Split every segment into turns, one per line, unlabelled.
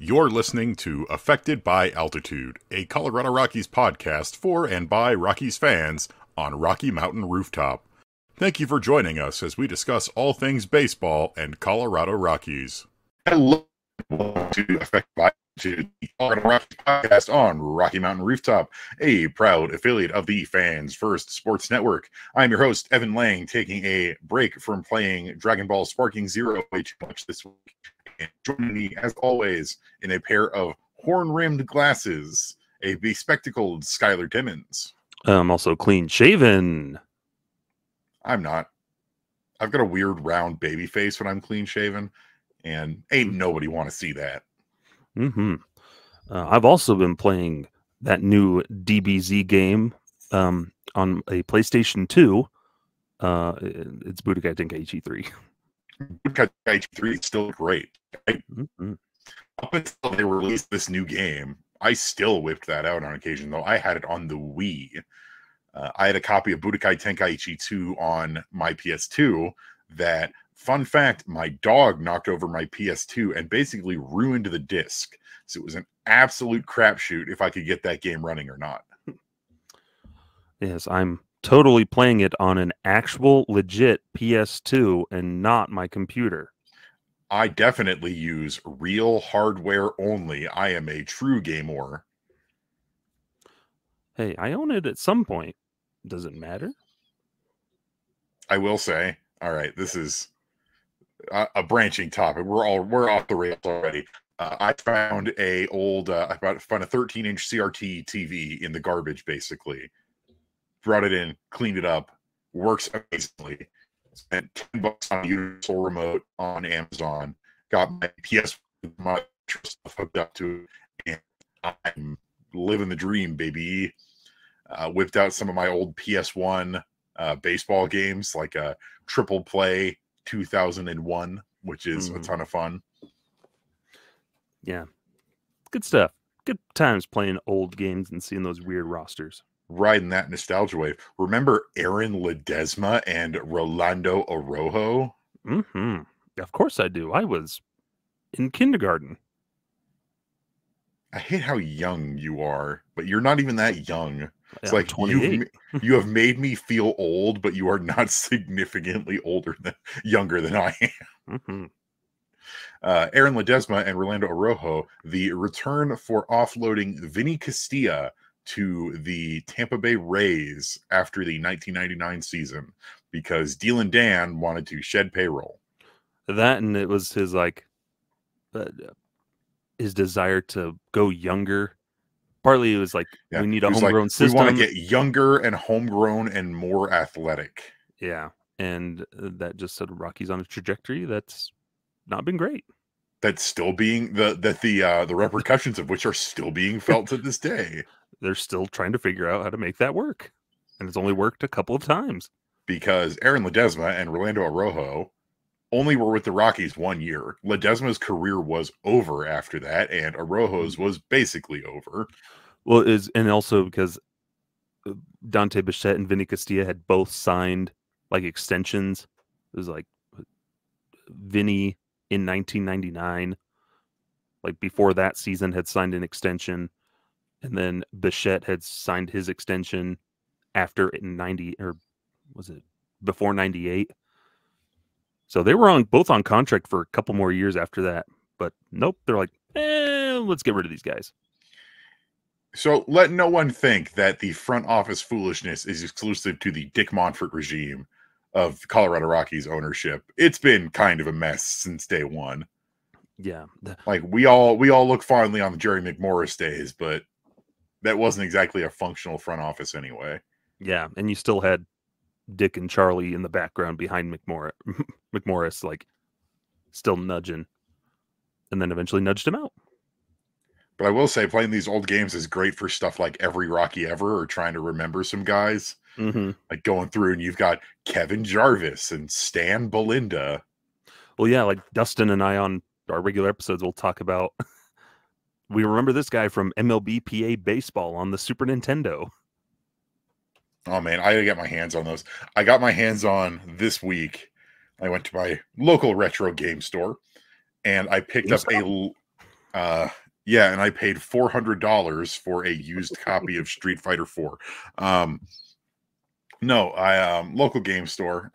You're listening to Affected by Altitude, a Colorado Rockies podcast for and by Rockies fans on Rocky Mountain Rooftop. Thank you for joining us as we discuss all things baseball and Colorado Rockies. Hello, welcome to Affected by Altitude, the Colorado Rockies podcast on Rocky Mountain Rooftop, a proud affiliate of the Fans First Sports Network. I'm your host, Evan Lang, taking a break from playing Dragon Ball Sparking Zero way too much this week. And joining me, as always, in a pair of horn-rimmed glasses, a bespectacled Skyler Timmons.
I'm also clean-shaven.
I'm not. I've got a weird round baby face when I'm clean-shaven, and ain't nobody want to see that.
I've also been playing that new DBZ game on a PlayStation 2. It's Budokai Tenkaichi 3.
Budokai Tenkaichi 3 is still great. Up until they released this new game, I still whipped that out on occasion, though I had it on the Wii. I had a copy of Budokai Tenkaichi 2 on my PS2 that, fun fact, my dog knocked over my PS2 and basically ruined the disc. So it was an absolute crapshoot if I could get that game running or not.
Yes, I'm totally playing it on an actual legit PS2 and not my computer.
I definitely use real hardware only. I am a true gamer.
Hey, I own it at some point. Does it matter?
I will say, all right, this is a branching topic. We're off the rails already. I found a 13-inch CRT TV in the garbage, basically. Brought it in, cleaned it up, works amazingly. Spent $10 on a universal remote on Amazon. Got my PS my stuff hooked up to it, and I'm living the dream, baby. Whipped out some of my old PS1 baseball games, like a Triple Play 2001, which is a ton of fun.
Yeah, good stuff. Good times playing old games and seeing those weird rosters.
Riding that nostalgia wave. Remember Aaron Ledesma and Rolando Araujo?
Of course I do. I was in kindergarten.
I hate how young you are, but you're not even that young. It's
I'm
like
28.
you have made me feel old, but you are not significantly younger than I am. Aaron Ledesma and Rolando Araujo, the return for offloading Vinny Castilla to the Tampa Bay Rays after the 1999 season because Dylan Dan wanted to shed payroll.
That, and it was his his desire to go younger. Partly it was like, we need a homegrown system.
We want to get younger and homegrown and more athletic.
Yeah, and that just set Rockies on a trajectory that's not been great.
That's still being the repercussions of which are still being felt to this day.
They're still trying to figure out how to make that work, and it's only worked a couple of times.
Because Aaron Ledesma and Rolando Araujo only were with the Rockies 1 year. Ledesma's career was over after that, and Araujo's was basically over.
Well, and also because Dante Bichette and Vinny Castilla had both signed like extensions. It was like Vinny in 1999, like before that season, had signed an extension, and then Bichette had signed his extension after in 90, or was it before 98? So they were both on contract for a couple more years after that, but nope, they're like, let's get rid of these guys.
So let no one think that the front office foolishness is exclusive to the Dick Monfort regime of Colorado Rockies ownership. It's been kind of a mess since day one.
Yeah.
Like we all look fondly on the Jerry McMorris days, but that wasn't exactly a functional front office anyway.
Yeah, and you still had Dick and Charlie in the background behind McMorris, like still nudging, and then eventually nudged him out.
But I will say playing these old games is great for stuff like Every Rocky Ever or trying to remember some guys. Like going through and you've got Kevin Jarvis and Stan Belinda.
Well, yeah, like Dustin and I on our regular episodes will talk about, we remember this guy from MLB PA Baseball on the Super Nintendo.
Oh, man, I gotta get my hands on those. I got my hands on this week. I went to my local retro game store, and I picked up Yeah, and I paid $400 for a used copy of Street Fighter 4. No, I local game store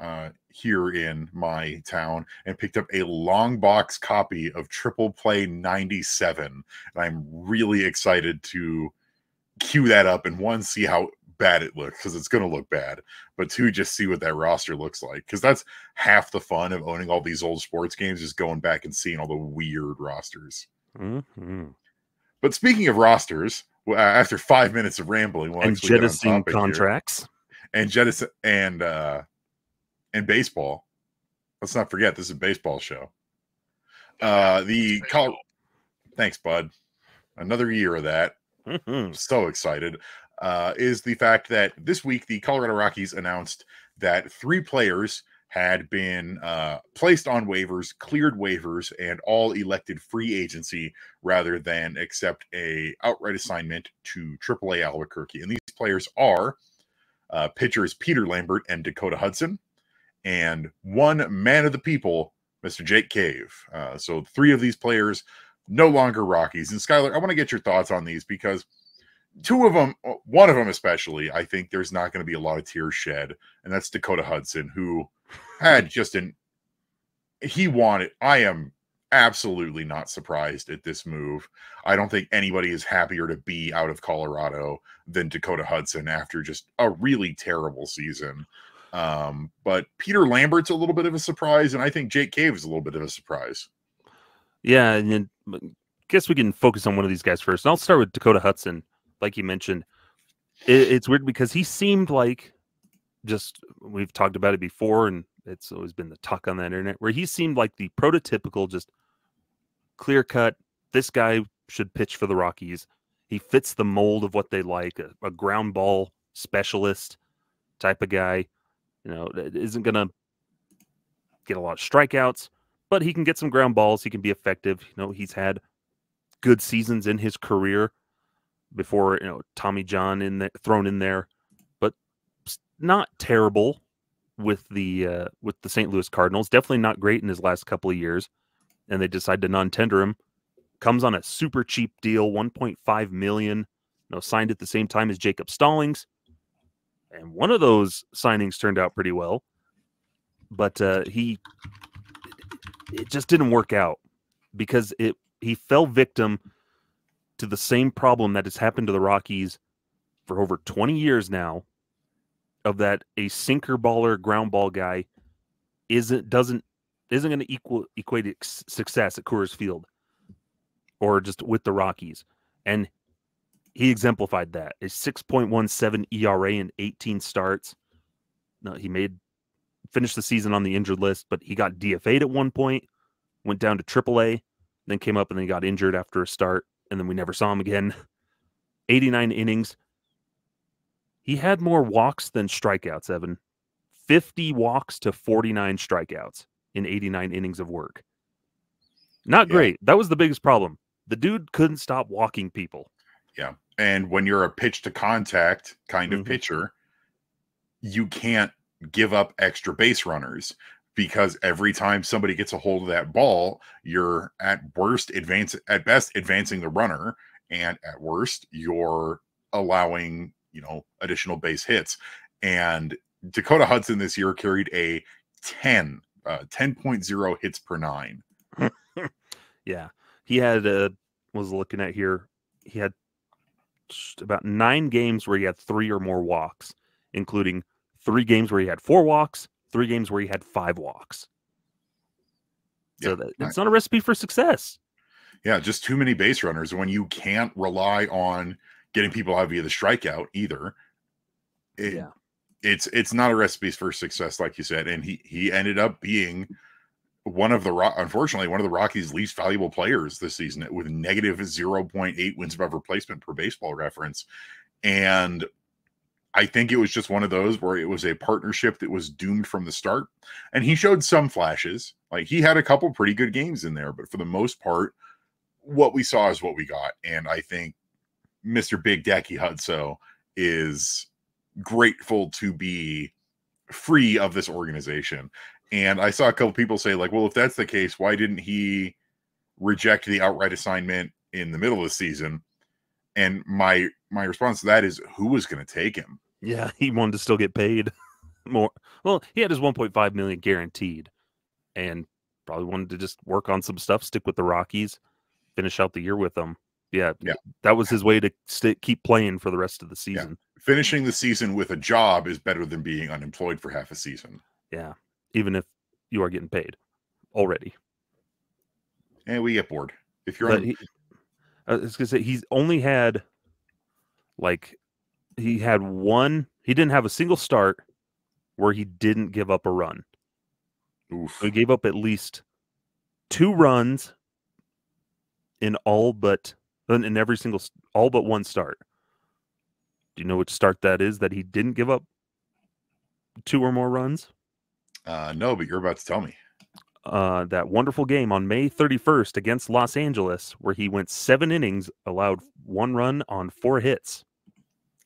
here in my town and picked up a long box copy of Triple Play 97. And I'm really excited to queue that up and one, see how bad it looks, because it's going to look bad, but two, just see what that roster looks like, because that's half the fun of owning all these old sports games, is going back and seeing all the weird rosters.
Mm-hmm.
But speaking of rosters, after 5 minutes of rambling, we'll
and
actually get on
jettisoning
topic
contracts
here. And jettison and baseball. Let's not forget, this is a baseball show. Thanks, bud. Another year of that.
Mm-hmm.
So excited. Is the fact that this week the Colorado Rockies announced that 3 players had been placed on waivers, cleared waivers, and all elected free agency rather than accept a outright assignment to AAA Albuquerque. And these players are pitchers Peter Lambert and Dakota Hudson, and one man of the people, Mr. Jake Cave. So 3 of these players no longer Rockies. And Skyler, I want to get your thoughts on these, because 2 of them, one of them especially, I think there's not going to be a lot of tears shed, and that's Dakota Hudson, who had just I am absolutely not surprised at this move. I don't think anybody is happier to be out of Colorado than Dakota Hudson after just a really terrible season. But Peter Lambert's a little bit of a surprise, and I think Jake Cave is a little bit of a surprise.
Yeah, and then I guess we can focus on one of these guys first. And I'll start with Dakota Hudson. Like you mentioned, it's weird because he seemed like, just, we've talked about it before, and it's always been the talk on the internet, where he seemed like the prototypical, just clear cut, this guy should pitch for the Rockies. He fits the mold of what they like, a ground ball specialist type of guy. You know, isn't going to get a lot of strikeouts, but he can get some ground balls. He can be effective. You know, he's had good seasons in his career before, you know, Tommy John thrown in there, but not terrible with the St. Louis Cardinals. Definitely not great in his last couple of years, and they decide to non-tender him. Comes on a super cheap deal, $1.5 million. You know, signed at the same time as Jacob Stallings, and one of those signings turned out pretty well, but it just didn't work out because he fell victim to the same problem that has happened to the Rockies for over 20 years now, of that a sinker baller, ground ball guy isn't going to equate success at Coors Field or just with the Rockies. And he exemplified that. A 6.17 ERA in 18 starts. No, he finished the season on the injured list, but he got DFA'd at one point, went down to AAA, then came up and then got injured after a start, and then we never saw him again. 89 innings. He had more walks than strikeouts, Evan. 50 walks to 49 strikeouts in 89 innings of work. Not great. That was the biggest problem. The dude couldn't stop walking people.
Yeah. And when you're a pitch to contact kind of pitcher, you can't give up extra base runners, because every time somebody gets a hold of that ball, you're at best advancing the runner, and at worst you're allowing, you know, additional base hits. And Dakota Hudson this year carried a 10.0 hits per 9.
Yeah. He had was looking at here, he had about 9 games where he had 3 or more walks, including 3 games where he had 4 walks, 3 games where he had 5 walks. So it's not a recipe for success.
Yeah, just too many base runners when you can't rely on getting people out via the strikeout either. It's not a recipe for success, like you said. And he ended up being unfortunately one of the Rockies' least valuable players this season, with negative 0.8 wins above replacement per Baseball Reference. And I think it was just one of those where it was a partnership that was doomed from the start. And he showed some flashes. Like, he had a couple pretty good games in there, but for the most part, what we saw is what we got. And I think Mr. Big Decky Hudson is grateful to be free of this organization. And I saw a couple people say, like, well, if that's the case, why didn't he reject the outright assignment in the middle of the season. And my response to that is, who was going to take him?
Yeah, he wanted to still get paid more. Well, he had his 1.5 million guaranteed, and probably wanted to just work on some stuff, stick with the Rockies, finish out the year with them. Yeah, that was his way to keep playing for the rest of the season.
Yeah. Finishing the season with a job is better than being unemployed for half a season.
Yeah, even if you are getting paid already.
And we get bored. If you're
I was gonna say he's only had he didn't have a single start where he didn't give up a run.
Oof.
So he gave up at least 2 runs in all but one start. Do you know which start that is that he didn't give up 2 or more runs?
No, but you're about to tell me.
That wonderful game on May 31st against Los Angeles, where he went 7 innings, allowed 1 run on 4 hits.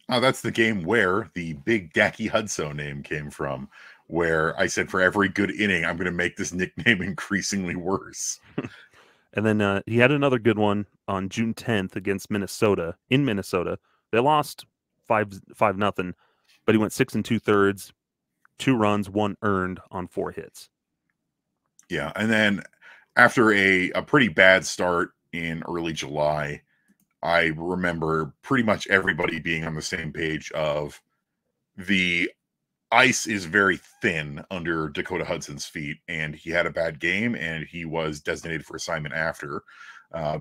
Oh, that's the game where the big Dacky Hudson name came from, where I said for every good inning, I'm going to make this nickname increasingly worse.
And then he had another good one on June 10th against Minnesota. In Minnesota, they lost 5-0, but he went 6 2/3, 2 runs, 1 earned on 4 hits.
Yeah, and then after a pretty bad start in early July, I remember pretty much everybody being on the same page of the ice is very thin under Dakota Hudson's feet, and he had a bad game, and he was designated for assignment after.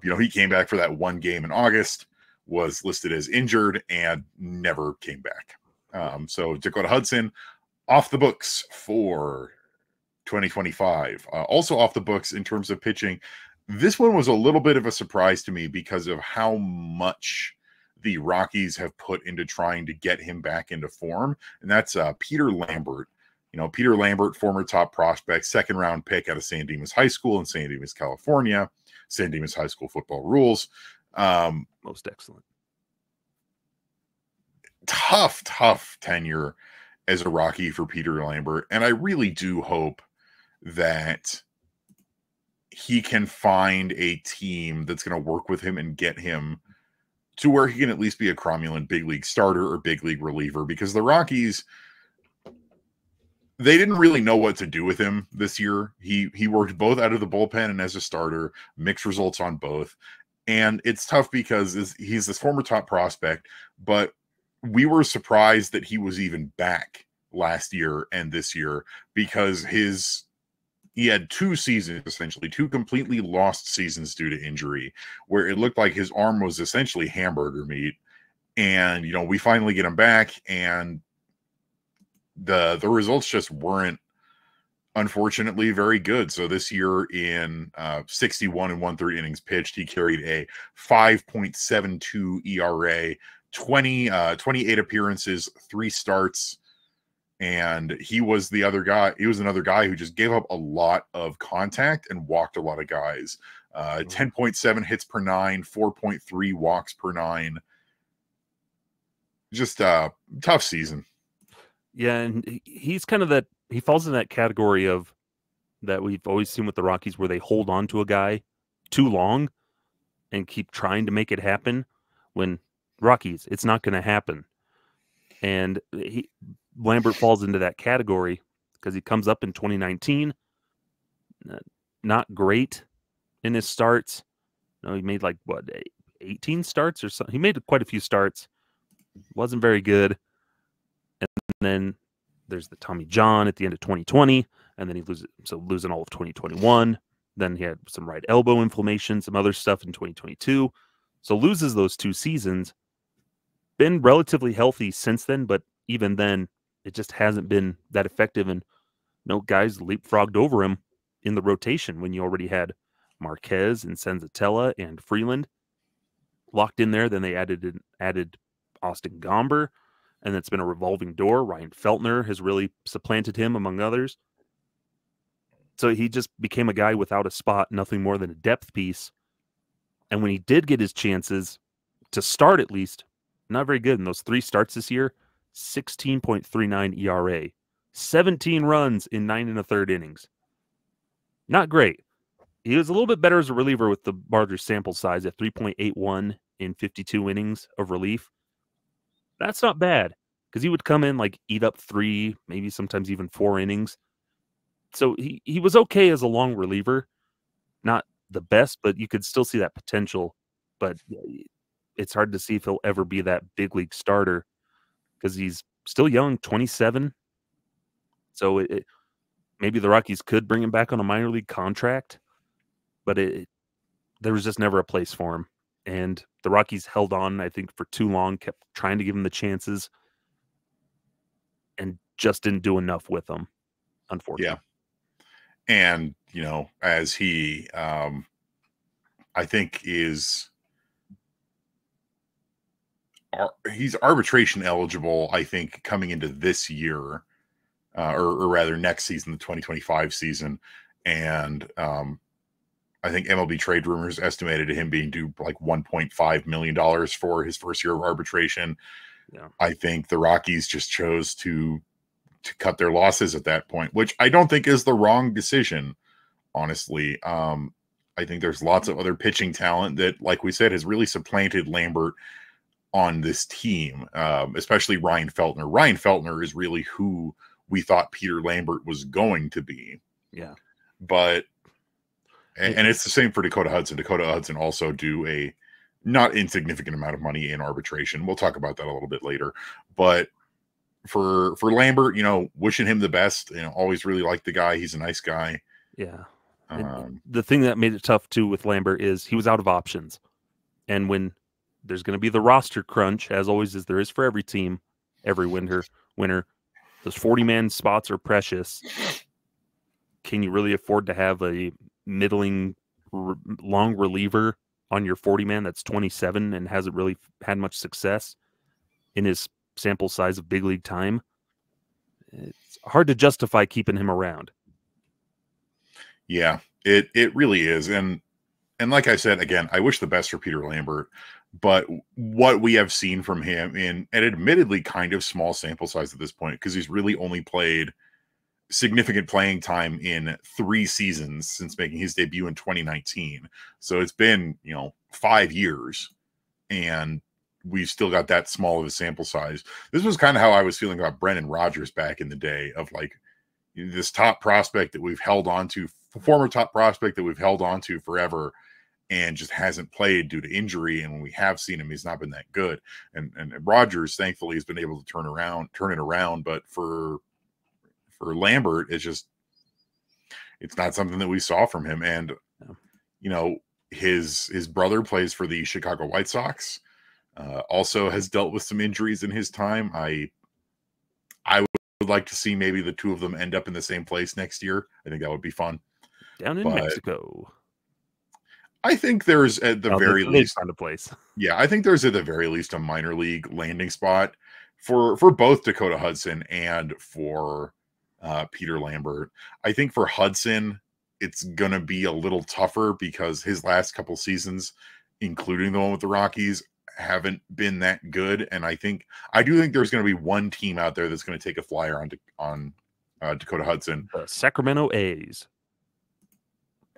He came back for that 1 game in August, was listed as injured, and never came back. So Dakota Hudson off the books for 2025. Also off the books in terms of pitching. This one was a little bit of a surprise to me because of how much the Rockies have put into trying to get him back into form. And that's Peter Lambert. Peter Lambert, former top prospect, 2nd-round pick out of San Dimas High School in San Dimas, California. San Dimas High School football rules.
Most excellent.
Tough tenure as a Rocky for Peter Lambert. And I really do hope that he can find a team that's going to work with him and get him to where he can at least be a cromulent big league starter or big league reliever, because the Rockies, they didn't really know what to do with him this year. He worked both out of the bullpen and as a starter, mixed results on both. And it's tough because he's this former top prospect, but we were surprised that he was even back last year and this year, because he had 2 seasons, essentially 2 completely lost seasons due to injury, where it looked like his arm was essentially hamburger meat. And, we finally get him back, and the results just weren't, unfortunately, very good. So this year in 61 1/3 innings pitched, he carried a 5.72 ERA, 28 appearances, 3 starts. And he was the other guy. He was another guy who just gave up a lot of contact and walked a lot of guys. 10.7 hits per 9, 4.3 walks per 9. Just a tough season.
Yeah, and he's kind of that. He falls in that category of that we've always seen with the Rockies, where they hold on to a guy too long and keep trying to make it happen. When Rockies, it's not going to happen. And Lambert falls into that category because he comes up in 2019, not great in his starts. No, he made 18 starts or something. He made quite a few starts. Wasn't very good. And then there's the Tommy John at the end of 2020, and then he losing all of 2021. Then he had some right elbow inflammation, some other stuff in 2022. So loses those 2 seasons. Been relatively healthy since then, but even then, it just hasn't been that effective. And guys leapfrogged over him in the rotation when you already had Marquez and Senzatella and Freeland locked in there. Then they added Austin Gomber, and it's been a revolving door. Ryan Feltner has really supplanted him, among others. So he just became a guy without a spot, nothing more than a depth piece. And when he did get his chances to start, at least, not very good in those 3 starts this year. 16.39 ERA, 17 runs in 9 1/3 innings. Not great. he was a little bit better as a reliever with the larger sample size at 3.81 in 52 innings of relief. That's not bad because he would come in like eat up 3, maybe sometimes even 4 innings. So he was okay as a long reliever, not the best, but you could still see that potential. But it's hard to see if he'll ever be that big league starter because he's still young, 27. So maybe the Rockies could bring him back on a minor league contract, but there was just never a place for him. And the Rockies held on, I think, for too long, kept trying to give him the chances, and just didn't do enough with them, unfortunately.
Yeah. And, as he, I think he's arbitration eligible, I think, coming into this year, or rather next season, the 2025 season. And I think MLB Trade Rumors estimated him being due like $1.5 million for his first year of arbitration.
Yeah.
I think the Rockies just chose to cut their losses at that point, which I don't think is the wrong decision, honestly. I think there's lots of other pitching talent that, like we said, has really supplanted Lambert on this team, especially Ryan Feltner. Ryan Feltner is really who we thought Peter Lambert was going to be.
Yeah.
But, and it's the same for Dakota Hudson. Dakota Hudson also do a not insignificant amount of money in arbitration. We'll talk about that a little bit later. But for Lambert, wishing him the best. Always really liked the guy. He's a nice guy.
Yeah. The thing that made it tough too with Lambert is he was out of options. And when there's going to be the roster crunch, as always, as there is for every team, every winter, those 40-man spots are precious. Can you really afford to have a middling long reliever on your 40-man that's 27 and hasn't really had much success in his sample size of big league time? It's hard to justify keeping him around.
Yeah, it really is. And like I said, again, I wish the best for Peter Lambert, but what we have seen from him in an admittedly kind of small sample size at this point, because he's really only played significant playing time in 3 seasons since making his debut in 2019. So it's been, 5 years, and we've still got that small of a sample size. This was kind of how I was feeling about Brendan Rodgers back in the day, of like this top prospect that we've held on to, former top prospect that we've held on to forever, and just hasn't played due to injury. And when we have seen him, he's not been that good. And Rodgers, thankfully, has been able to turn it around. But for Lambert, it's not something that we saw from him. And, his brother plays for the Chicago White Sox, also has dealt with some injuries in his time. I would like to see maybe the two of them end up in the same place next year. I think that would be fun.
Down in Mexico.
I think there's at the very least
find a place.
Yeah, I think there's at the very least a minor league landing spot for both Dakota Hudson and for Peter Lambert. I think for Hudson, it's gonna be a little tougher because his last couple seasons, including the one with the Rockies, haven't been that good. And I do think there's going to be one team out there that's going to take a flyer on Dakota Hudson.
The Sacramento A's.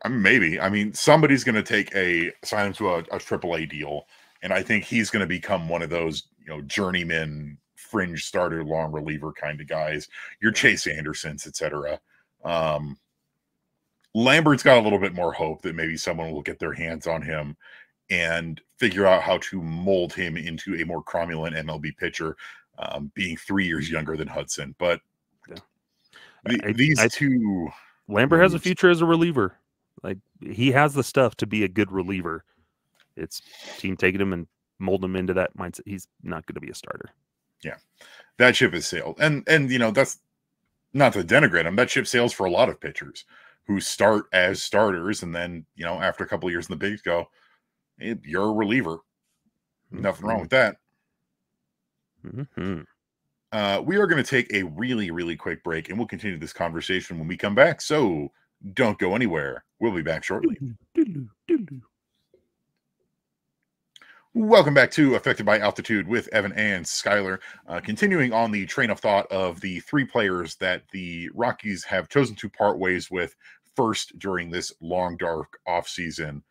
Maybe. Somebody's going to sign him to a AAA deal, and I think he's going to become one of those journeyman fringe starter, long reliever kind of guys. Your Chase Andersons, etc. Lambert's got a little bit more hope that maybe someone will get their hands on him and figure out how to mold him into a more cromulent MLB pitcher, being 3 years younger than Hudson. But these two...
Lambert has a future as a reliever. Like, he has the stuff to be a good reliever. It's team taking him and molding him into that mindset. He's not going to be a starter.
Yeah. That ship has sailed. And that's not to denigrate him. That ship sails for a lot of pitchers who start as starters, and then, after a couple of years in the bigs go, you're a reliever. Nothing wrong with that.
Mm-hmm.
We are going to take a really, really quick break, and we'll continue this conversation when we come back. So don't go anywhere. We'll be back shortly. Welcome back to Affected by Altitude with Evan and Skyler. Continuing on the train of thought of the 3 players that the Rockies have chosen to part ways with first during this long, dark offseason.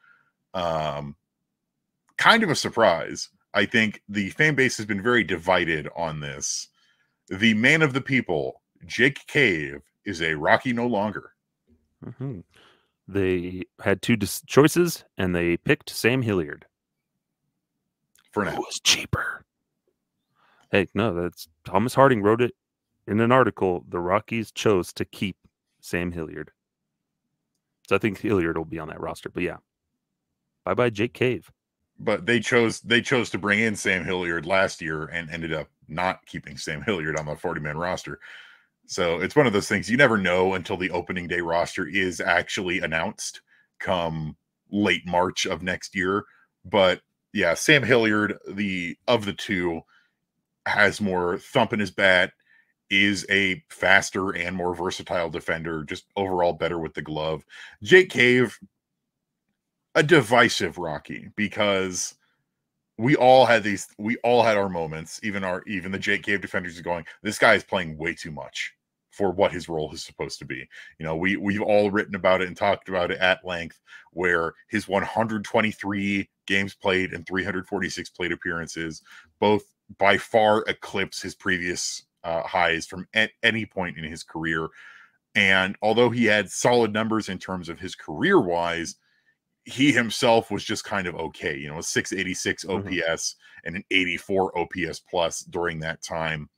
Kind of a surprise. I think the fan base has been very divided on this. The man of the people, Jake Cave, is a Rocky no longer.
Mm-hmm. They had two choices, and they picked Sam Hilliard.
For now.
Who was cheaper? Hey, no, that's Thomas Harding wrote it in an article. The Rockies chose to keep Sam Hilliard. So I think Hilliard will be on that roster. But yeah, bye-bye Jake Cave.
But they chose to bring in Sam Hilliard last year and ended up not keeping Sam Hilliard on the 40-man roster. So it's one of those things you never know until the opening day roster is actually announced come late March of next year. But yeah, Sam Hilliard, of the two, has more thump in his bat, is a faster and more versatile defender, just overall better with the glove. Jake Cave, a divisive Rocky, because we all had our moments. Even the Jake Cave defenders are going, this guy is playing way too much for what his role is supposed to be. You know, we've all written about it and talked about it at length, where his 123 games played and 346 plate appearances both by far eclipse his previous highs from at any point in his career. And although he had solid numbers in terms of his career wise, he himself was just kind of okay, you know, a 686 OPS and an 84 OPS plus during that time,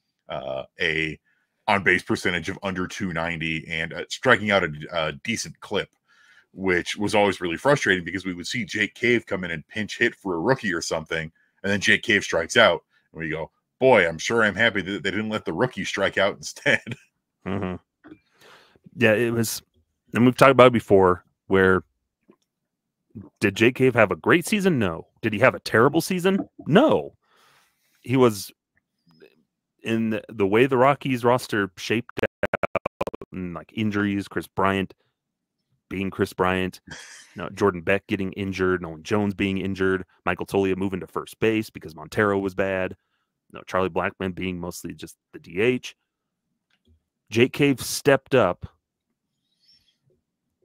a on-base percentage of under 290 and striking out a decent clip, which was always really frustrating because we would see Jake Cave come in and pinch hit for a rookie or something, and then Jake Cave strikes out, and we go, boy, I'm sure I'm happy that they didn't let the rookie strike out instead.
Mm-hmm. Yeah, it was, and we've talked about it before, where did Jake Cave have a great season? No. Did he have a terrible season? No. He was, in the way the Rockies roster shaped out, and like injuries, Chris Bryant being Chris Bryant, Jordan Beck getting injured, Nolan Jones being injured, Michael Toglia moving to first base because Montero was bad, Charlie Blackmon being mostly just the DH. Jake Cave stepped up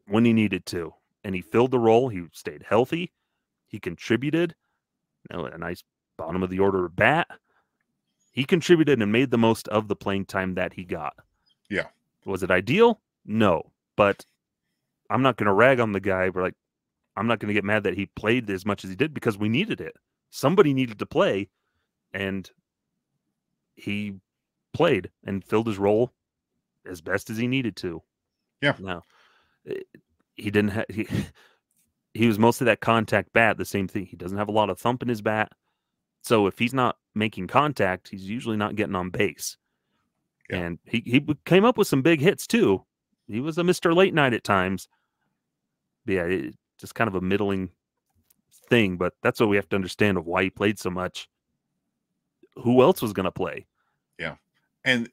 when he needed to, and he filled the role. He stayed healthy. He contributed. A nice bottom of the order bat. He contributed and made the most of the playing time that he got.
Yeah.
Was it ideal? No. But I'm not going to rag on the guy. I'm not going to get mad that he played as much as he did because we needed it. Somebody needed to play, and he played and filled his role as best as he needed to.
Yeah.
Now, he didn't have... He was mostly that contact bat, the same thing. He doesn't have a lot of thump in his bat. So if he's not making contact, he's usually not getting on base. Yeah. And he came up with some big hits too. He was a Mr. Late Night at times. But yeah, just kind of a middling thing. But that's what we have to understand of why he played so much. Who else was going to play?
Yeah. And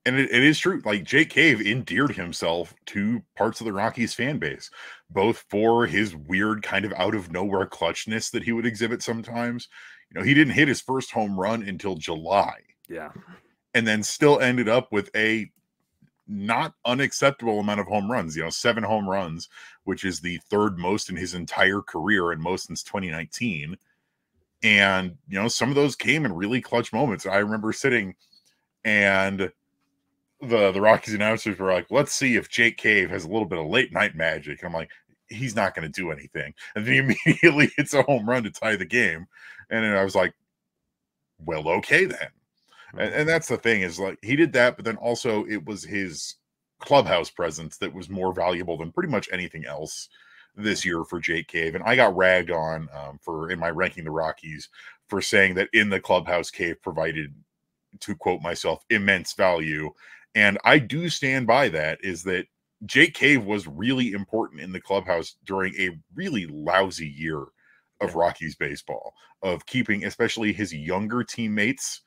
it is true. Like, Jake Cave endeared himself to parts of the Rockies fan base, both for his weird kind of out of nowhere clutchness that he would exhibit sometimes. You know, he didn't hit his first home run until July.
Yeah.
And then still ended up with a not unacceptable amount of home runs, 7 home runs, which is the third most in his entire career and most since 2019. And, some of those came in really clutch moments. I remember sitting and the Rockies announcers were like, let's see if Jake Cave has a little bit of late night magic. And I'm like, he's not going to do anything. And then he immediately hits a home run to tie the game. And then I was like, well, okay then. And that's the thing, is like, he did that, but then also it was his clubhouse presence that was more valuable than pretty much anything else this year for Jake Cave. And I got ragged on in my ranking the Rockies for saying that in the clubhouse, Cave provided, to quote myself, immense value. And I do stand by that, is that Jake Cave was really important in the clubhouse during a really lousy year of Rockies baseball, of keeping especially his younger teammates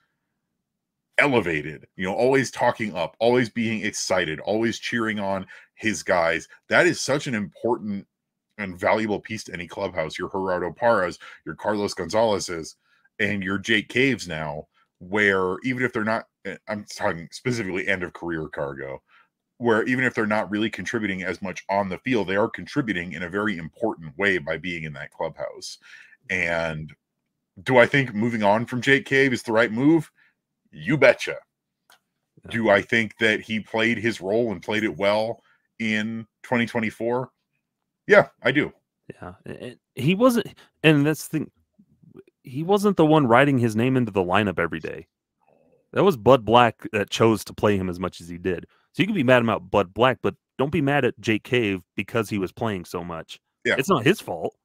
elevated, always talking up, always being excited, always cheering on his guys. That is such an important and valuable piece to any clubhouse. Your Gerardo Parras, your Carlos Gonzalez's, and your Jake Caves now, where even if they're not, I'm talking specifically end of career Cargo, where even if they're not really contributing as much on the field, they are contributing in a very important way by being in that clubhouse. And do I think moving on from Jake Cave is the right move? You betcha. Do I think that he played his role and played it well in 2024? Yeah, I do.
Yeah. He wasn't, and that's the thing, he wasn't the one writing his name into the lineup every day. That was Bud Black that chose to play him as much as he did. So you can be mad about Bud Black, but don't be mad at Jake Cave because he was playing so much.
Yeah.
It's not his fault.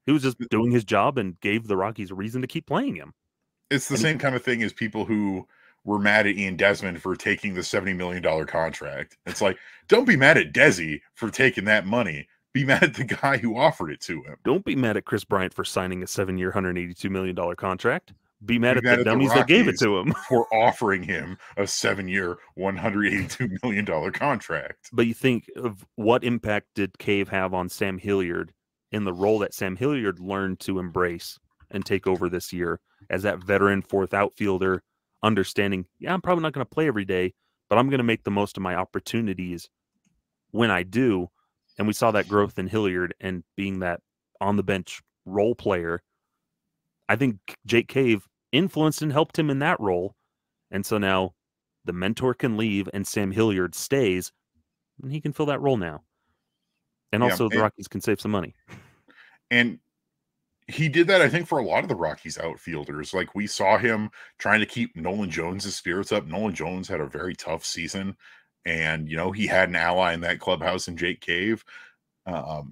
He was just doing his job and gave the Rockies a reason to keep playing him.
It's the same kind of thing as people who were mad at Ian Desmond for taking the $70 million contract. It's like, don't be mad at Desi for taking that money. Be mad at the guy who offered it to him.
Don't be mad at Chris Bryant for signing a 7-year, $182 million contract. Be mad at the dummies that gave it to him
for offering him a 7-year, $182 million contract.
But you think of what impact did Cave have on Sam Hilliard in the role that Sam Hilliard learned to embrace and take over this year as that veteran fourth outfielder, understanding, yeah, I'm probably not going to play every day, but I'm going to make the most of my opportunities when I do. And we saw that growth in Hilliard and being that on the bench role player. I think Jake Cave influenced and helped him in that role. And so now the mentor can leave and Sam Hilliard stays, and he can fill that role now. And also the Rockies can save some money.
And he did that, I think, for a lot of the Rockies outfielders. Like, we saw him trying to keep Nolan Jones' spirits up. Nolan Jones had a very tough season. And, you know, he had an ally in that clubhouse in Jake Cave.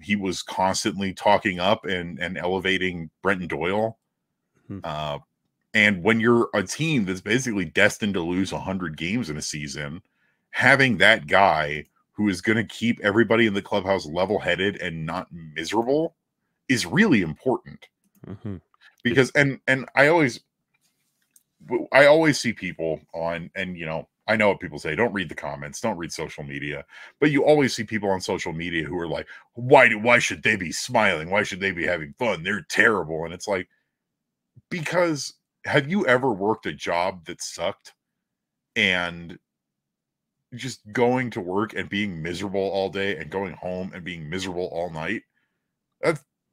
He was constantly talking up and elevating Brenton Doyle. Mm-hmm. And when you're a team that's basically destined to lose 100 games in a season, having that guy who is going to keep everybody in the clubhouse level-headed and not miserable is really important. Mm-hmm. Because, and I always see people on, and, you know, I know what people say, don't read the comments, don't read social media, but you always see people on social media who are like, why should they be smiling? Why should they be having fun? They're terrible. And it's like, because have you ever worked a job that sucked and just going to work and being miserable all day and going home and being miserable all night?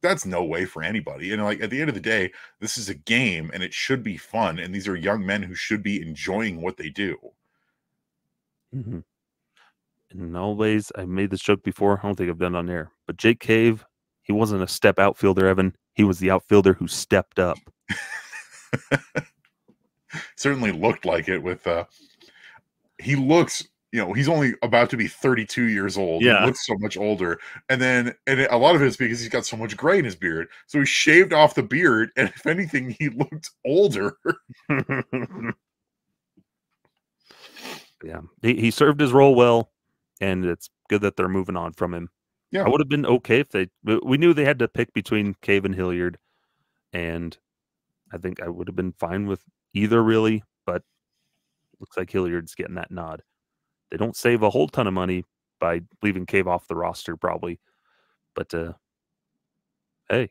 That's no way for anybody. And like, at the end of the day, this is a game and it should be fun. And these are young men who should be enjoying what they do.
Mm-hmm. And always, I made this joke before. I don't think I've done it on air, but Jake Cave, he wasn't a step outfielder, Evan. He was the outfielder who stepped up.
Certainly looked like it with he looks, you know, he's only about to be 32 years old. Yeah. He looks so much older. And a lot of it is because he's got so much gray in his beard. So he shaved off the beard, and if anything, he looked older.
Yeah. He served his role well, and it's good that they're moving on from him. Yeah. I would have been okay if we knew they had to pick between Cave and Hilliard, and I think I would have been fine with either, really, but looks like Hilliard's getting that nod. They don't save a whole ton of money by leaving Cave off the roster, probably. But, hey.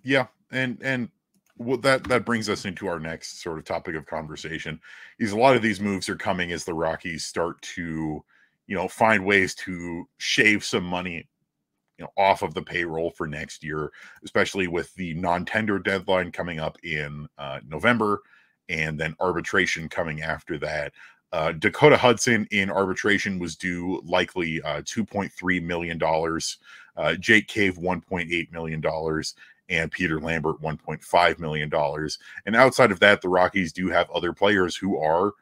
Yeah, and well, that brings us into our next sort of topic of conversation. Is a lot of these moves are coming as the Rockies start to, you know, find ways to shave some money, you know, off of the payroll for next year, especially with the non-tender deadline coming up in November, and then arbitration coming after that. Dakota Hudson in arbitration was due likely $2.3 million. Jake Cave, $1.8 million. And Peter Lambert, $1.5 million. And outside of that, the Rockies do have other players who are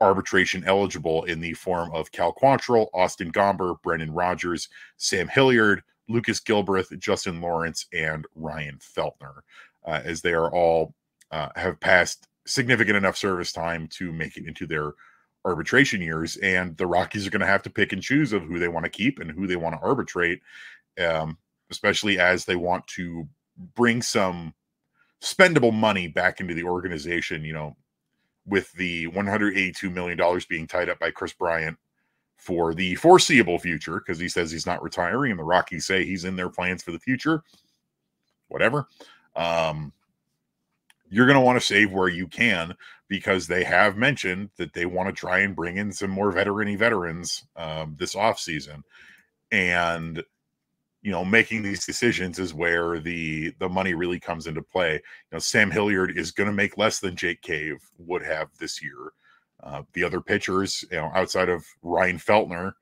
arbitration eligible in the form of Cal Quantrill, Austin Gomber, Brendan Rodgers, Sam Hilliard, Lucas Gilbreth, Justin Lawrence, and Ryan Feltner, as they are all have passed significant enough service time to make it into their arbitration years. And the Rockies are going to have to pick and choose of who they want to keep and who they want to arbitrate, especially as they want to bring some spendable money back into the organization, you know, with the $182 million being tied up by Chris Bryant for the foreseeable future, because he says he's not retiring, and the Rockies say he's in their plans for the future. Whatever. you're going to want to save where you can, because they have mentioned that they want to try and bring in some more veterans this offseason. And, making these decisions is where the money really comes into play. Sam Hilliard is going to make less than Jake Cave would have this year. The other pitchers, outside of Ryan Feltner,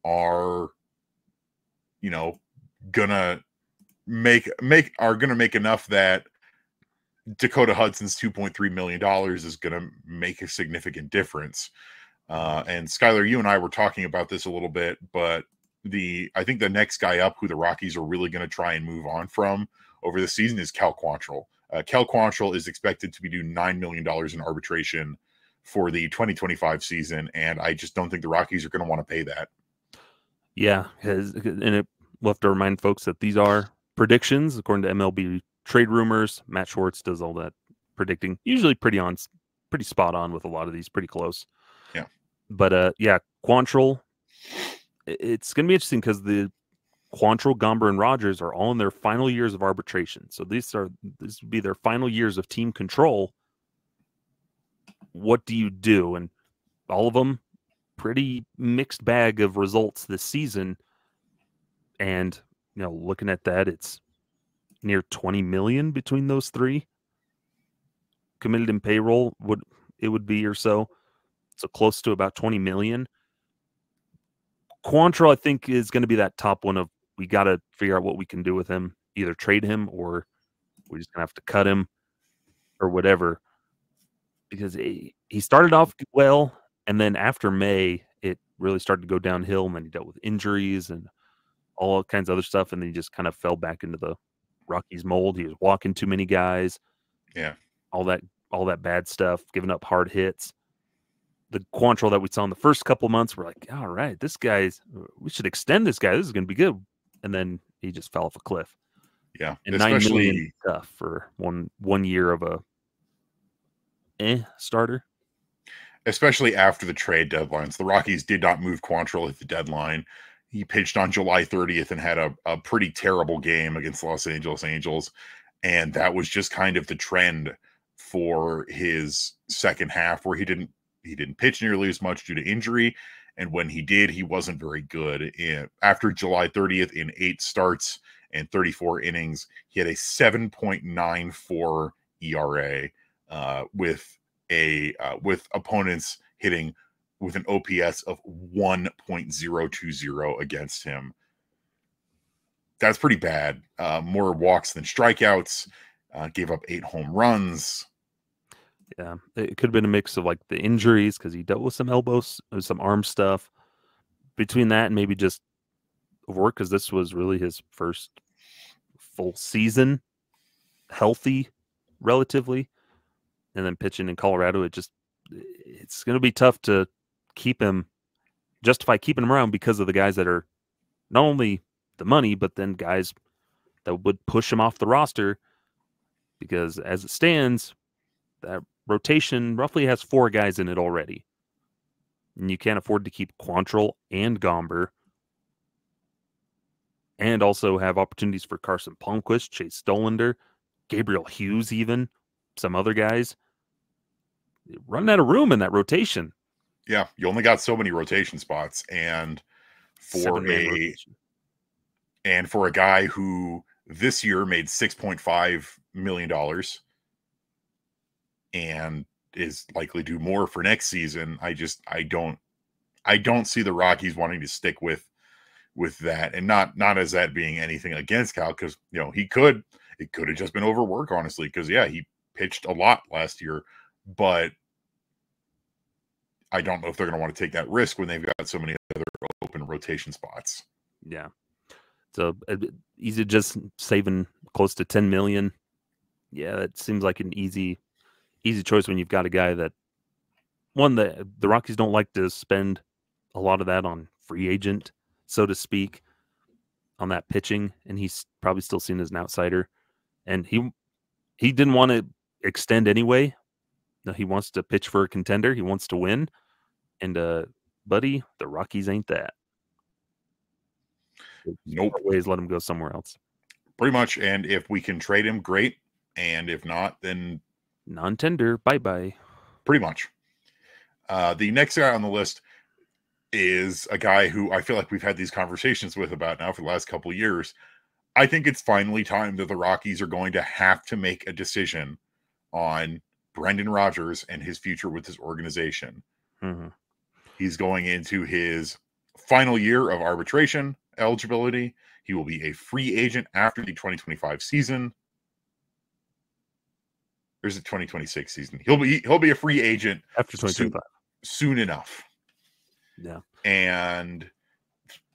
are, gonna make enough that Dakota Hudson's $2.3 million is going to make a significant difference. And Skyler, you and I were talking about this a little bit, but I think the next guy up who the Rockies are really going to try and move on from over the season is Cal Quantrill. Cal Quantrill is expected to be due $9 million in arbitration for the 2025 season, and I just don't think the Rockies are going to want to pay that.
Yeah, and we'll have to remind folks that these are predictions according to MLB trade rumors. Matt Schwartz does all that predicting, usually pretty spot on with a lot of these, pretty close.
Yeah,
but Quantrill. It's going to be interesting because the Quantrill, Gomber, and Rogers are all in their final years of arbitration. So this would be their final years of team control. What do you do? And all of them, pretty mixed bag of results this season. And looking at that, it's near 20 million between those three committed in payroll. Would be or so close to about 20 million. Quantrill, I think, is going to be that top one of, we got to figure out what we can do with him, either trade him or we're just going to have to cut him or whatever. Because he started off well, and then after May, it really started to go downhill, and then he dealt with injuries and all kinds of other stuff, and then he just kind of fell back into the Rockies mold. He was walking too many guys.
Yeah.
All that bad stuff, giving up hard hits. The Quantrill that we saw in the first couple of months, we're like, all right, we should extend this guy. This is going to be good. And then he just fell off a cliff.
Yeah.
And $9 million tough for one year of a starter.
Especially after the trade deadlines. The Rockies did not move Quantrill at the deadline. He pitched on July 30th and had a pretty terrible game against the Los Angeles Angels. And that was just kind of the trend for his second half, where he didn't pitch nearly as much due to injury, and when he did, he wasn't very good. After July 30th, in 8 starts and 34 innings, he had a 7.94 ERA, with opponents hitting with an OPS of 1.020 against him. That's pretty bad. More walks than strikeouts. Gave up 8 home runs.
Yeah, it could have been a mix of like the injuries, because he dealt with some elbows, some arm stuff. Between that and maybe just work, because this was really his first full season, healthy, relatively, and then pitching in Colorado, it's going to be tough to justify keeping him around, because of the guys that are not only the money, but then guys that would push him off the roster, because as it stands, that rotation roughly has 4 guys in it already. And you can't afford to keep Quantrill and Gomber, and also have opportunities for Carson Palmquist, Chase Dollander, Gabriel Hughes, even some other guys. You're running out of room in that rotation.
Yeah, you only got so many rotation spots, and for a guy who this year made $6.5 million and is likely to do more for next season, I don't see the Rockies wanting to stick with that, and not as that being anything against Cal, because it could have just been overwork, honestly, because he pitched a lot last year, but I don't know if they're going to want to take that risk when they've got so many other open rotation spots.
Yeah, so easy, just saving close to $10 million. Yeah, that seems like an easy choice when you've got a guy that the Rockies don't like to spend a lot of that on free agent, so to speak, on that pitching, and he's probably still seen as an outsider, and he didn't want to extend anyway. No, he wants to pitch for a contender. He wants to win, and buddy, the Rockies ain't that.
Nope.
Ways, let him go somewhere else.
Pretty much, and if we can trade him, great, and if not, then
Non-tender. Bye-bye.
Pretty much. The next guy on the list is a guy who I feel like we've had these conversations with about now for the last couple of years. I think it's finally time that the Rockies are going to have to make a decision on Brendan Rodgers and his future with this organization.
Mm-hmm.
He's going into his final year of arbitration eligibility. He will be a free agent after the 2025 season. There's a 2026 season. He'll be a free agent
After 2025.
Soon enough.
Yeah.
And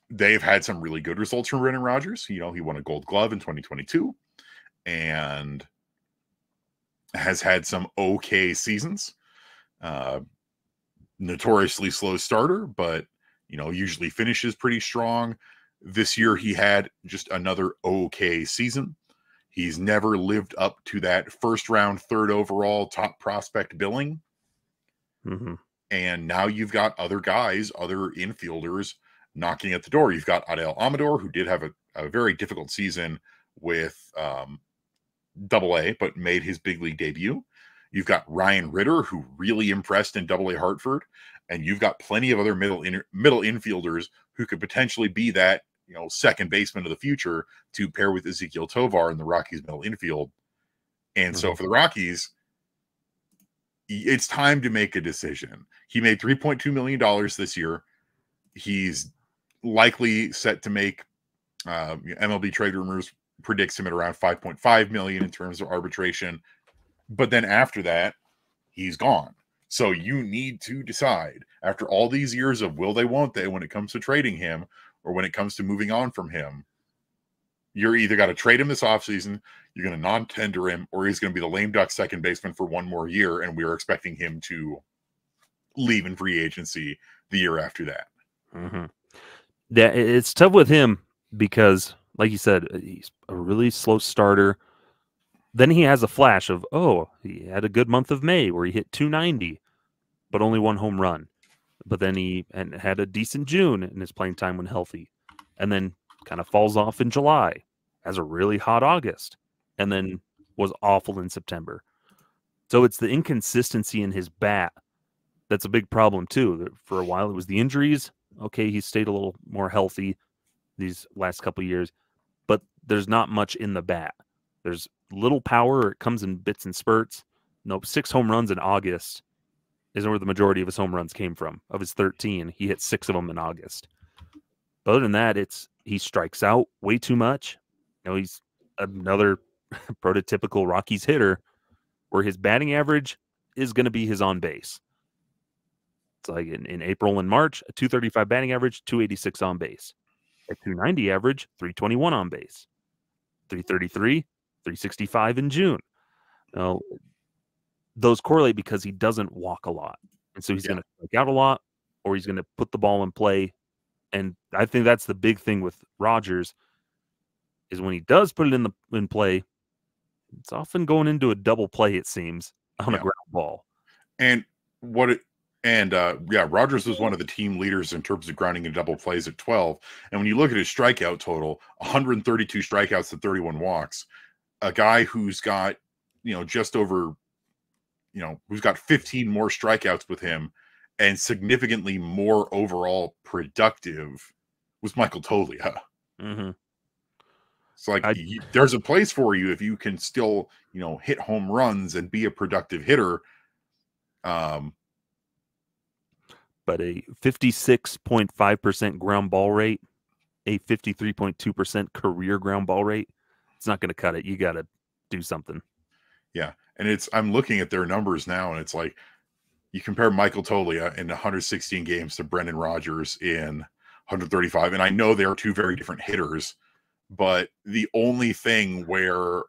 they've had some really good results from Brendan Rodgers. You know, he won a Gold Glove in 2022 and has had some okay seasons. Notoriously slow starter, but, you know, usually finishes pretty strong. This year he had just another okay season. He's never lived up to that first round, third overall top prospect billing.
Mm-hmm.
And now you've got other guys, other infielders knocking at the door. You've got Adel Amador, who did have a very difficult season with Double-A, but made his big league debut. You've got Ryan Ritter, who really impressed in Double-A Hartford. And you've got plenty of other middle infielders who could potentially be that, you know, second baseman of the future to pair with Ezekiel Tovar in the Rockies middle infield. And so for the Rockies, it's time to make a decision. He made $3.2 million this year. He's likely set to make MLB trade rumors predicts him at around 5.5 million in terms of arbitration. But then after that, he's gone. So you need to decide after all these years of will they, won't they, when it comes to trading him or when it comes to moving on from him. You're either got to trade him this offseason, you're going to non-tender him, or he's going to be the lame duck second baseman for one more year, and we are expecting him to leave in free agency the year after that.
Mm-hmm. Yeah, it's tough with him because, like you said, he's a really slow starter. Then he has a flash of, he had a good month of May where he hit 290, but only one home run. But then he had a decent June in his playing time when healthy, and then kind of falls off in July, has a really hot August, and then was awful in September. So it's the inconsistency in his bat that's a big problem too. For a while it was the injuries. Okay, he stayed a little more healthy these last couple of years, but there's not much in the bat. There's little power. It comes in bits and spurts. Nope, 6 home runs in August is where the majority of his home runs came from. Of his 13, he hit 6 of them in August. But other than that, he strikes out way too much. You know, he's another prototypical Rockies hitter where his batting average is going to be his on base. It's like in April and March, a 235 batting average, 286 on base. A 290 average, 321 on base. 333, 365 in June. Now, those correlate because he doesn't walk a lot. And so he's going to strike out a lot, or he's going to put the ball in play. And I think that's the big thing with Rodgers is when he does put it in play, it's often going into a double play, it seems, on a ground ball.
And Rodgers was one of the team leaders in terms of grounding and double plays at 12. And when you look at his strikeout total, 132 strikeouts to 31 walks, a guy who's got, just over, who's got 15 more strikeouts with him and significantly more overall productive was Michael Toglia.
Mm-hmm.
It's like there's a place for you if you can still, hit home runs and be a productive hitter.
But a 56.5% ground ball rate, a 53.2% career ground ball rate, it's not going to cut it. You got to do something.
Yeah. And I'm looking at their numbers now, and it's like you compare Michael Toglia in 116 games to Brendan Rodgers in 135. And I know they're two very different hitters, but the only thing where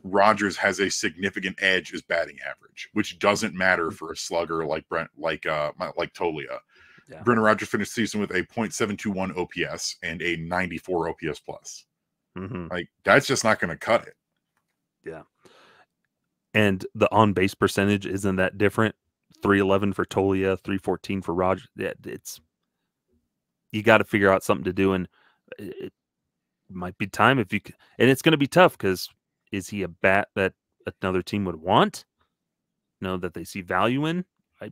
Rodgers has a significant edge is batting average, which doesn't matter for a slugger like Toglia. Yeah. Brendan Rodgers finished the season with a .721 OPS and a 94 OPS plus.
Mm-hmm.
Like that's just not going to cut it.
Yeah. And the on base percentage isn't that different. 311 for Toglia, 314 for Rodgers. Yeah, you got to figure out something to do, and it might be time and it's going to be tough because is he a bat that another team would want? that they see value in. I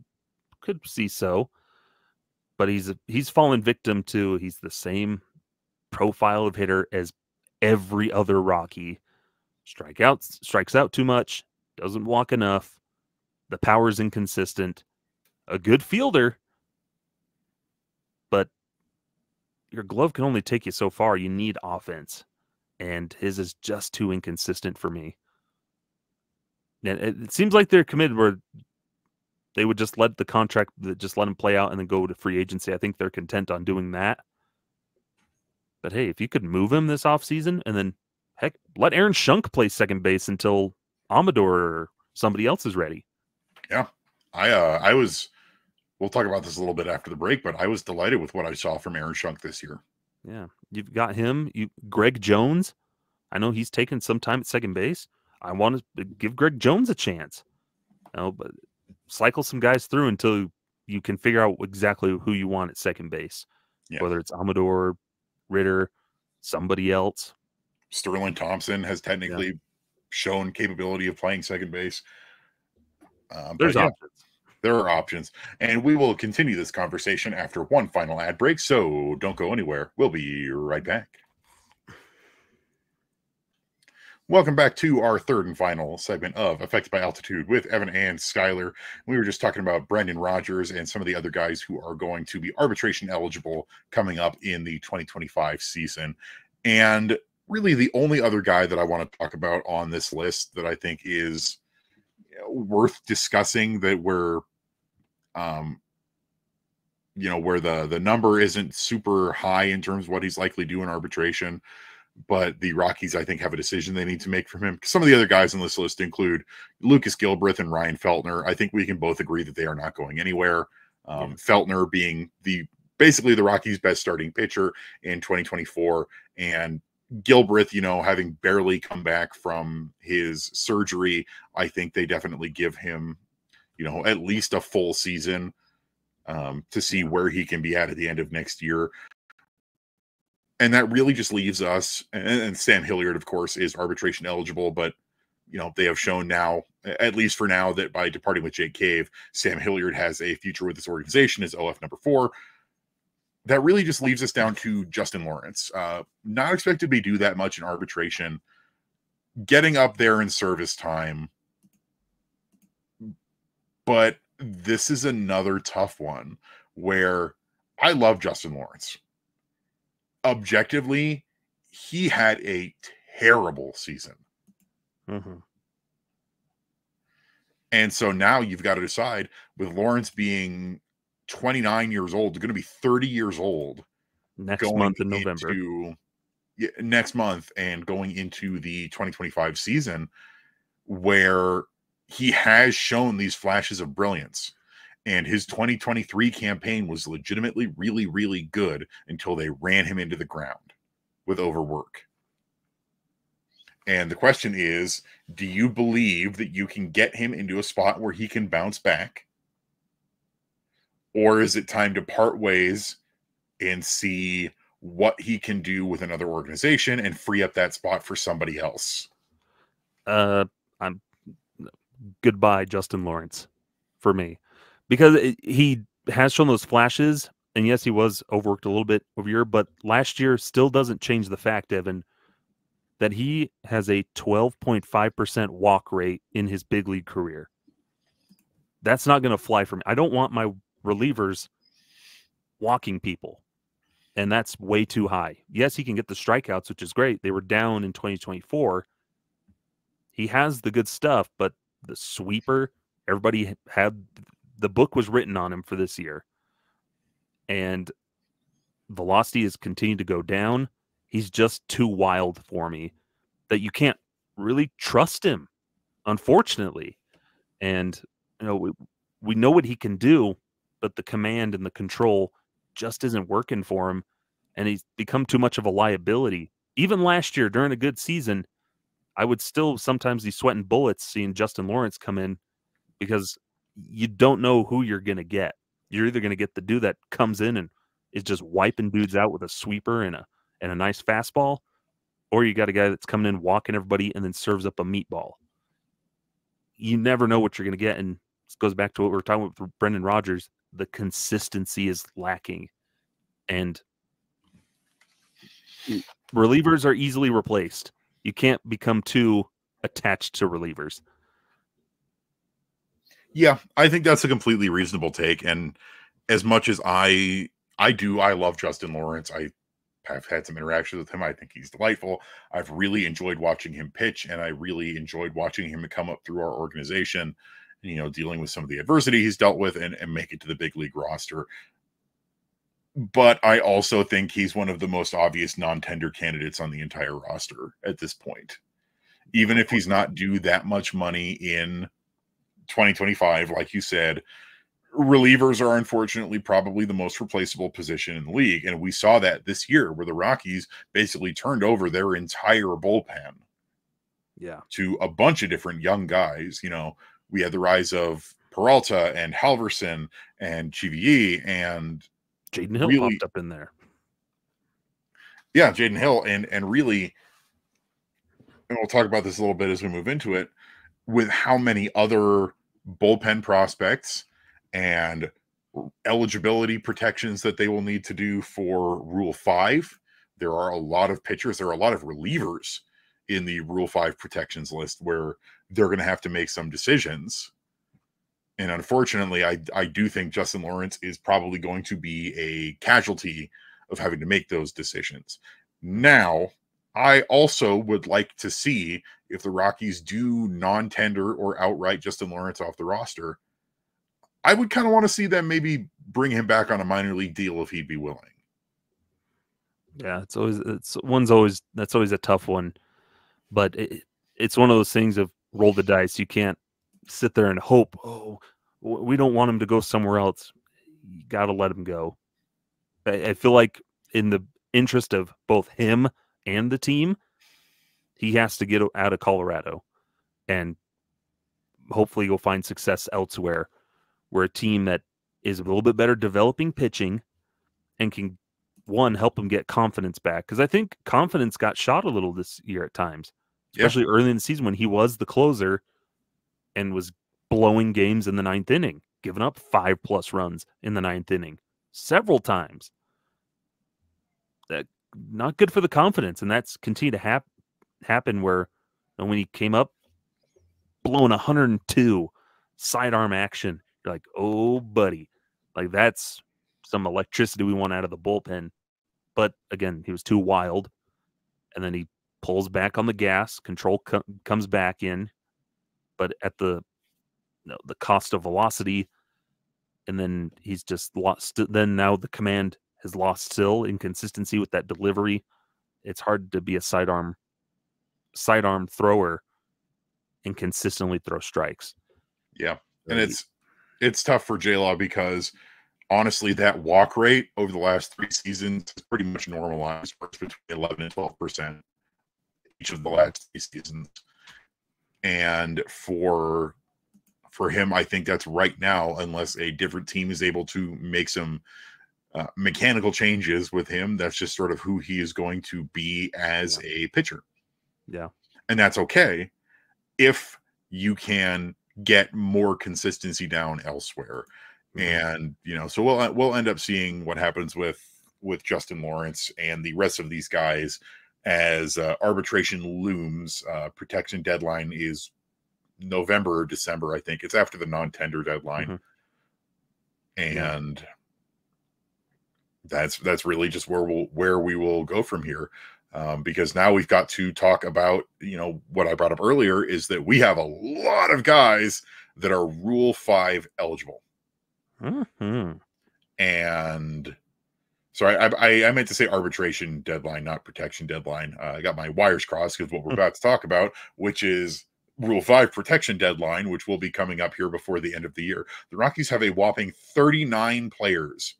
could see so, but he's fallen victim to, he's the same profile of hitter as every other Rocky. Strikes out too much, doesn't walk enough. The power's inconsistent. A good fielder, but your glove can only take you so far. You need offense, and his is just too inconsistent for me. And it seems like they're committed where they would just let the contract, just let him play out and then go to free agency. I think they're content on doing that. But hey, if you could move him this offseason and then, heck, let Aaron Schunk play second base until Amador or somebody else is ready.
Yeah. I was, we'll talk about this a little bit after the break, but I was delighted with what I saw from Aaron Schunk this year.
Yeah. You've got him. Greg Jones. I know he's taken some time at second base. I want to give Greg Jones a chance. But cycle some guys through until you can figure out exactly who you want at second base. Yeah. Whether it's Amador, Ritter, somebody else.
Sterling Thompson has technically shown capability of playing second base.
There's options.
There are options. And we will continue this conversation after one final ad break, so don't go anywhere. We'll be right back. Welcome back to our third and final segment of Affected by Altitude with Evan and Skyler. We were just talking about Brendan Rodgers and some of the other guys who are going to be arbitration eligible coming up in the 2025 season. And really the only other guy that I want to talk about on this list that I think is worth discussing, that where where the number isn't super high in terms of what he's likely to do in arbitration, but the Rockies, I think, have a decision they need to make from him. Some of the other guys on this list include Lucas Gilbreth and Ryan Feltner. I think we can both agree that they are not going anywhere. Feltner being basically the Rockies' best starting pitcher in 2024, and Gilbreth, having barely come back from his surgery, I think they definitely give him, at least a full season to see where he can be at the end of next year. And that really just leaves us, and Sam Hilliard, of course, is arbitration eligible, but, they have shown now, at least for now, that by departing with Jake Cave, Sam Hilliard has a future with this organization as OF number 4. That really just leaves us down to Justin Lawrence. Not expected to do that much in arbitration, getting up there in service time. But this is another tough one where I love Justin Lawrence. Objectively, he had a terrible season.
Mm-hmm.
And so now you've got to decide, with Lawrence being 29 years old, going to be 30 years old
next month in November.
Next month, and going into the 2025 season, where he has shown these flashes of brilliance. And his 2023 campaign was legitimately really, really good until they ran him into the ground with overwork. And the question is, do you believe that you can get him into a spot where he can bounce back? Or is it time to part ways and see what he can do with another organization and free up that spot for somebody else?
I'm goodbye, Justin Lawrence, for me. Because he has shown those flashes, and yes, he was overworked a little bit over year, but last year still doesn't change the fact, Evan, that he has a 12.5% walk rate in his big league career. That's not going to fly for me. I don't want my relievers walking people, and that's way too high. Yes, he can get the strikeouts, which is great. They were down in 2024. He has the good stuff, but the sweeper, everybody had... The book was written on him for this year, and velocity has continued to go down. He's just too wild for me that you can't really trust him, unfortunately. And we know what he can do, but the command and the control just isn't working for him, and he's become too much of a liability. Even last year during a good season, I would still sometimes be sweating bullets seeing Justin Lawrence come in, because you don't know who you're going to get. You're either going to get the dude that comes in and is just wiping dudes out with a sweeper and a nice fastball, or you got a guy that's coming in, walking everybody, and then serves up a meatball. you never know what you're going to get. And this goes back to what we were talking about with Brendan Rodgers. The consistency is lacking. And relievers are easily replaced. You can't become too attached to relievers.
Yeah, I think that's a completely reasonable take. And as much as I love Justin Lawrence. I've had some interactions with him. I think he's delightful. I've really enjoyed watching him pitch, and I really enjoyed watching him come up through our organization, dealing with some of the adversity he's dealt with and make it to the big league roster. But I also think he's one of the most obvious non-tender candidates on the entire roster at this point. Even if he's not due that much money in 2025, like you said, relievers are unfortunately probably the most replaceable position in the league. And we saw that this year where the Rockies basically turned over their entire bullpen to a bunch of different young guys. We had the rise of Peralta and Halverson and Chivier and
Jaden Hill
really
popped up in there.
Yeah, Jaden Hill. And really, and we'll talk about this a little bit as we move into it, with how many other bullpen prospects and eligibility protections that they will need to do for Rule 5. There are a lot of pitchers, there are a lot of relievers in the Rule 5 protections list where they're going to have to make some decisions. And unfortunately, I do think Justin Lawrence is probably going to be a casualty of having to make those decisions. Now, I also would like to see if the Rockies do non-tender or outright Justin Lawrence off the roster. I would kind of want to see them maybe bring him back on a minor league deal if he'd be willing.
Yeah, that's always a tough one, but it's one of those things of roll the dice. You can't sit there and hope, we don't want him to go somewhere else. You got to let him go. I feel like in the interest of both him and the team, he has to get out of Colorado, and hopefully you'll find success elsewhere. We're a team that is a little bit better developing pitching and can, help him get confidence back. Because I think confidence got shot a little this year at times, especially early in the season when he was the closer and was blowing games in the 9th inning, giving up 5+ runs in the 9th inning several times. That not good for the confidence, and that's continued to happen where when he came up blowing 102 sidearm action, you're like, oh, buddy, like that's some electricity we want out of the bullpen. But again, he was too wild, and then he pulls back on the gas. Control comes back in, but at the cost of velocity, and then he's just lost. Then now the command has lost still inconsistency with that delivery. It's hard to be a sidearm thrower and consistently throw strikes.
Yeah, and it's tough for J-Law because honestly, that walk rate over the last 3 seasons is pretty much normalized. It's between 11 and 12% each of the last 3 seasons. And for him, I think that's right now, unless a different team is able to make some mechanical changes with him, that's just sort of who he is going to be as a pitcher.
Yeah.
And that's okay if you can get more consistency down elsewhere. And so we'll end up seeing what happens with Justin Lawrence and the rest of these guys as arbitration looms. Protection deadline is November or December, I think. It's after the non-tender deadline. And that's really just where we will go from here. Because now we've got to talk about, what I brought up earlier is that we have a lot of guys that are Rule 5 eligible. And sorry, I meant to say arbitration deadline, not protection deadline. I got my wires crossed because what we're about to talk about, which is Rule 5 protection deadline, which will be coming up here before the end of the year. The Rockies have a whopping 39 players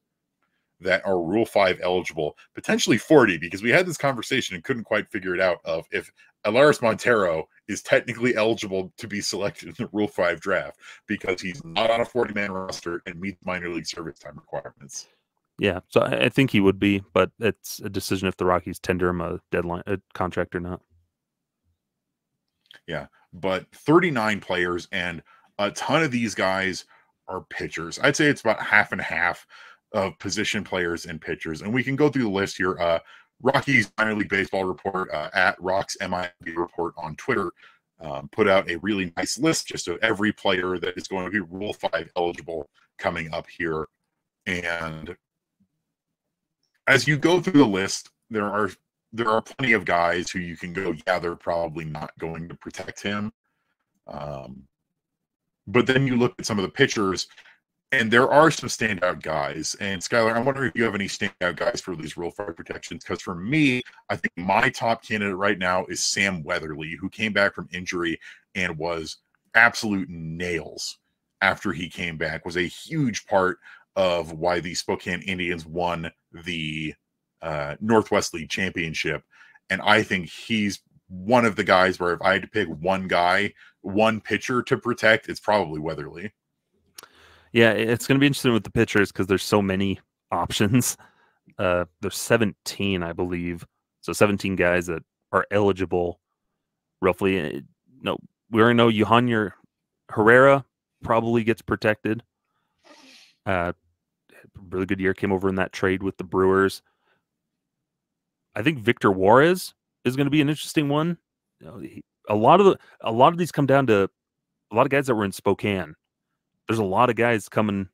that are Rule 5 eligible, potentially 40, because we had this conversation and couldn't quite figure it out of if Alaris Montero is technically eligible to be selected in the Rule 5 draft because he's not on a 40-man roster and meets minor league service time requirements.
Yeah, so I think he would be, but it's a decision if the Rockies tender him a contract or not.
Yeah, but 39 players, and a ton of these guys are pitchers. I'd say it's about half and half of position players and pitchers. And we can go through the list here. Rockies Minor League Baseball Report at Rocks MIB Report on Twitter put out a really nice list just of every player that is going to be Rule 5 eligible coming up here. And as you go through the list, there are plenty of guys who you can go, yeah, they're probably not going to protect him. But then you look at some of the pitchers, and there are some standout guys. And Skyler, I'm wondering if you have any standout guys for these Rule 5 protections. Because for me, I think my top candidate right now is Sam Weatherly, who came back from injury and was absolute nails after he came back, was a huge part of why the Spokane Indians won the Northwest League Championship. And I think he's one of the guys where if I had to pick one guy, one pitcher to protect, it's probably Weatherly.
Yeah, it's going to be interesting with the pitchers because there's so many options. There's 17, I believe. So 17 guys that are eligible roughly. No, we already know Yohanner Herrera probably gets protected. Really good year, came over in that trade with the Brewers. I think Victor Juarez is going to be an interesting one. You know, a lot of these come down to a lot of guys that were in Spokane. There's a lot of guys coming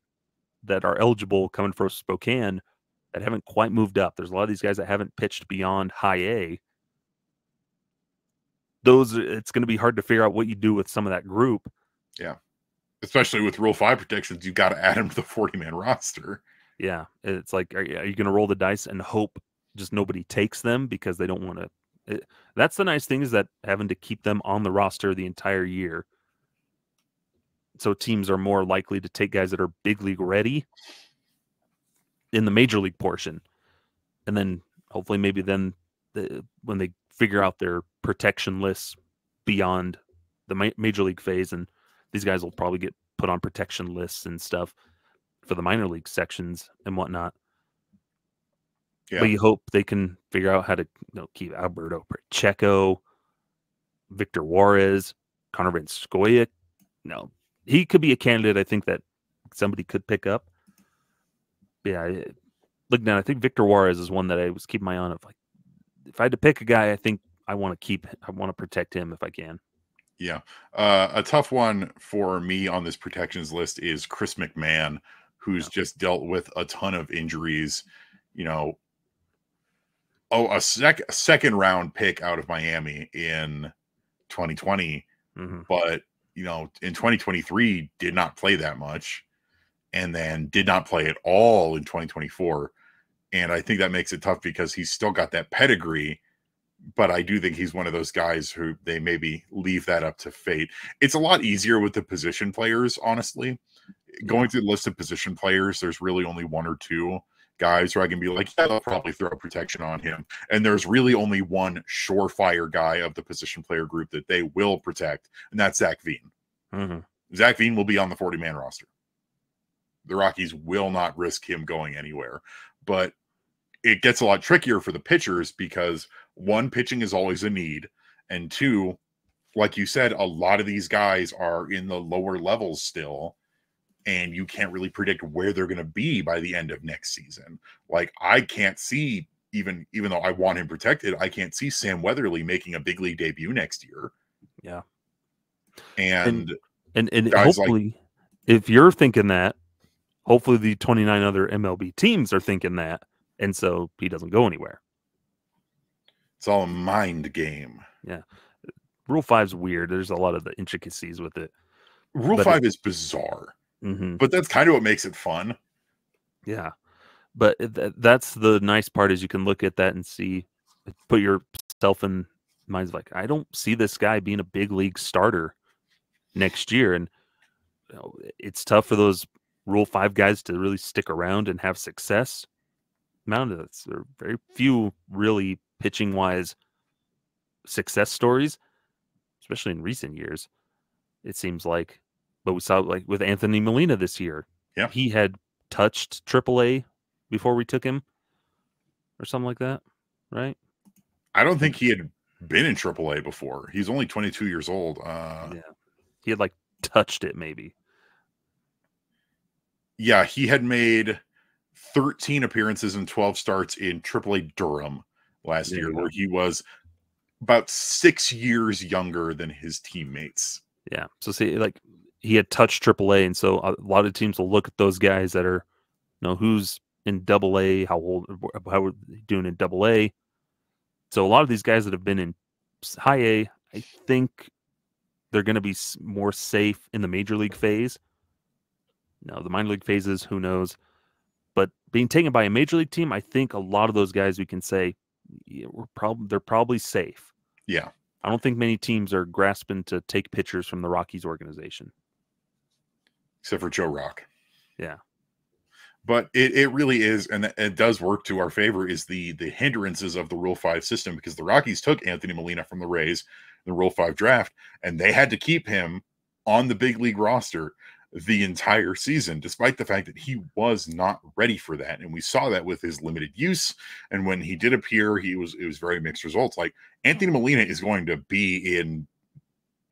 that are eligible coming from Spokane that haven't quite moved up. There's a lot of these guys that haven't pitched beyond high A. It's going to be hard to figure out what you do with some of that group.
Yeah. Especially with Rule 5 protections, you've got to add them to the 40-man roster.
Yeah. It's like, are you going to roll the dice and hope just nobody takes them because they don't want to? That's the nice thing, is that having to keep them on the roster the entire year. So teams are more likely to take guys that are big league ready in the major league portion. And then hopefully maybe then when they figure out their protection lists beyond the major league phase, and these guys will probably get put on protection lists and stuff for the minor league sections and whatnot. Yeah. But you hope they can figure out how to keep Alberto Pacheco, Victor Juarez, Connor Van Scoyoc. He could be a candidate I think that somebody could pick up. Yeah, look now, I think Victor Juarez is one that I was keeping my eye on. Of like, if I had to pick a guy, I think I want to protect him if I can.
Yeah. A tough one for me on this protections list is Chris McMahon, who's just dealt with a ton of injuries. A second round pick out of Miami in 2020, but in 2023 did not play that much, and then did not play at all in 2024. And I think that makes it tough because he's still got that pedigree, but I do think he's one of those guys who they maybe leave that up to fate. It's a lot easier with the position players, honestly. Going through the list of position players, there's really only one or two guys who I can be like, yeah, they'll probably throw protection on him. And there's really only one surefire guy of the position player group that they will protect, and that's Zach Veen. Zach Veen will be on the 40-man roster. The Rockies will not risk him going anywhere. But it gets a lot trickier for the pitchers because, one, pitching is always a need. And two, like you said, a lot of these guys are in the lower levels still, and you can't really predict where they're going to be by the end of next season. Like, I can't see, even though I want him protected, I can't see Sam Weatherly making a big league debut next year.
Yeah.
And
hopefully, if you're thinking that, hopefully the 29 other MLB teams are thinking that, and so he doesn't go anywhere.
It's all a mind game.
Yeah. Rule 5 is weird. There's a lot of the intricacies with it.
Rule 5 is bizarre. But that's kind of what makes it fun.
Yeah. But that's the nice part, is you can look at that and see, put yourself in minds like, I don't see this guy being a big league starter next year. And it's tough for those Rule 5 guys to really stick around and have success. There are very few really pitching-wise success stories, especially in recent years, it seems like. But we saw, like, with Anthony Molina this year.
Yeah.
He had touched AAA before we took him or something like that, right?
I don't think he had been in AAA before. He's only 22 years old.
Yeah, he had like touched it maybe.
Yeah, he had made 13 appearances and 12 starts in AAA Durham last year, where he was about 6 years younger than his teammates.
Yeah. So see, like he had touched AAA, and so a lot of teams will look at those guys that are, who's in AA, how old, how are they doing in AA. So a lot of these guys that have been in high A, I think they're going to be more safe in the major league phase. Now, the minor league phases, who knows? But being taken by a major league team, I think a lot of those guys we can say they're probably safe.
Yeah.
I don't think many teams are grasping to take pitchers from the Rockies organization.
Except for Joe Rock.
Yeah.
But it really is, and it does work to our favor, is the hindrances of the Rule 5 system, because the Rockies took Anthony Molina from the Rays in the Rule 5 draft, and they had to keep him on the big league roster the entire season, despite the fact that he was not ready for that. And we saw that with his limited use. And when he did appear, it was very mixed results. Like, Anthony Molina is going to be in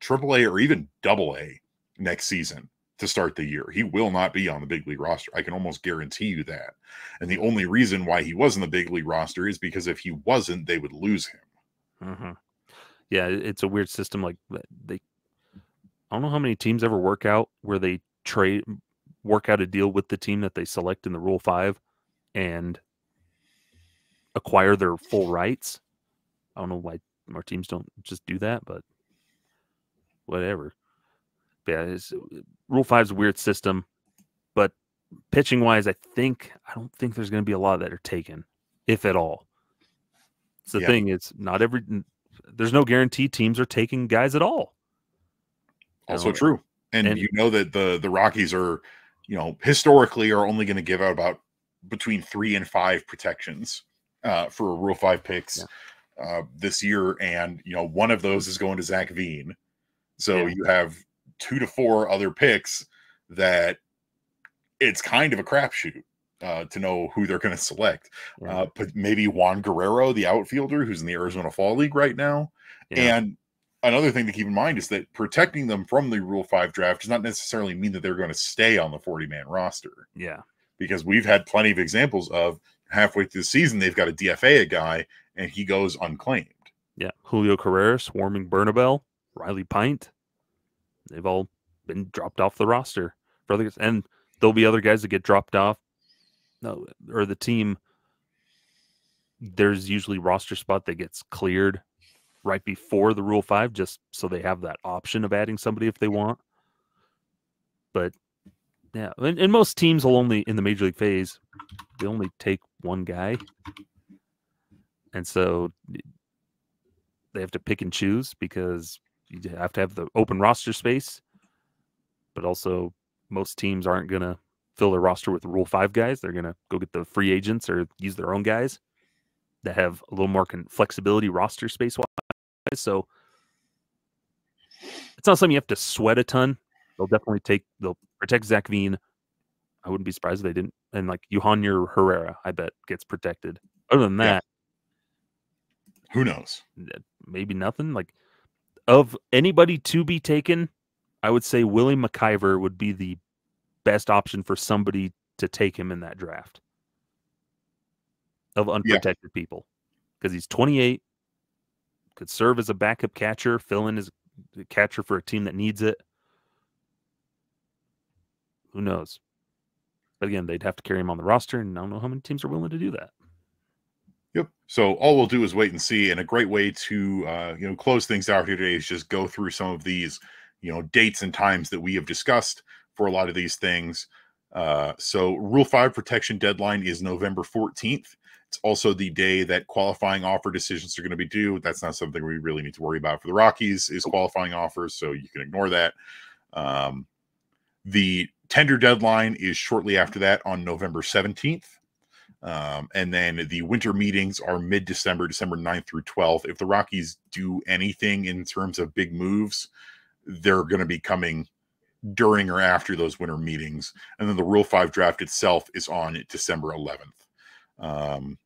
AAA or even AA next season to start the year. He will not be on the big league roster. I can almost guarantee you that. And the only reason why he was in the big league roster is because if he wasn't, they would lose him.
Mm-hmm. Yeah, it's a weird system. Like, I don't know how many teams ever work out where they work out a deal with the team that they select in the Rule 5 and acquire their full rights. I don't know why our teams don't just do that, but whatever. But yeah, Rule 5 is a weird system, but pitching wise, I don't think there's going to be a lot that are taken, if at all. So the thing is, there's no guarantee teams are taking guys at all.
Also true. And you know that the Rockies are, historically are only going to give out about between 3 and 5 protections for Rule 5 picks this year. And, one of those is going to Zach Veen. So you have 2 to 4 other picks that it's kind of a crapshoot to know who they're going to select. But maybe Juan Guerrero, the outfielder, who's in the Arizona Fall League right now. And another thing to keep in mind is that protecting them from the Rule 5 draft does not necessarily mean that they're going to stay on the 40-man roster.
Yeah.
Because we've had plenty of examples of halfway through the season, they've got to DFA a guy, and he goes unclaimed.
Yeah. Julio Carreras, Warming Bernabel, Riley Pint. They've all been dropped off the roster. And there'll be other guys that get dropped off. No, or the team, there's usually roster spot that gets cleared right before the Rule 5, just so they have that option of adding somebody if they want. But yeah, and most teams will only, in the major league phase, they only take one guy. And so they have to pick and choose because you have to have the open roster space. But also, most teams aren't going to fill their roster with Rule 5 guys. They're going to go get the free agents or use their own guys that have a little more flexibility roster space-wise. So it's not something you have to sweat a ton. They'll protect Zach Veen. I wouldn't be surprised if they didn't. And like Eugenio Herrera, I bet gets protected. Other than that,
who knows?
Maybe nothing. Like, of anybody to be taken, I would say Willie McIver would be the best option for somebody to take him in that draft of unprotected people, because he's 28, could serve as a backup catcher, fill in as a catcher for a team that needs it. Who knows? But again, they'd have to carry him on the roster, and I don't know how many teams are willing to do that.
Yep. So all we'll do is wait and see. And a great way to close things out here today is just go through some of these dates and times that we have discussed for a lot of these things. So Rule 5 protection deadline is November 14th. It's also the day that qualifying offer decisions are going to be due. That's not something we really need to worry about for the Rockies, is qualifying offers, so you can ignore that. The tender deadline is shortly after that on November 17th. And then the winter meetings are mid-December, December 9th through 12th. If the Rockies do anything in terms of big moves, they're going to be coming during or after those winter meetings. And then the Rule 5 draft itself is on December 11th.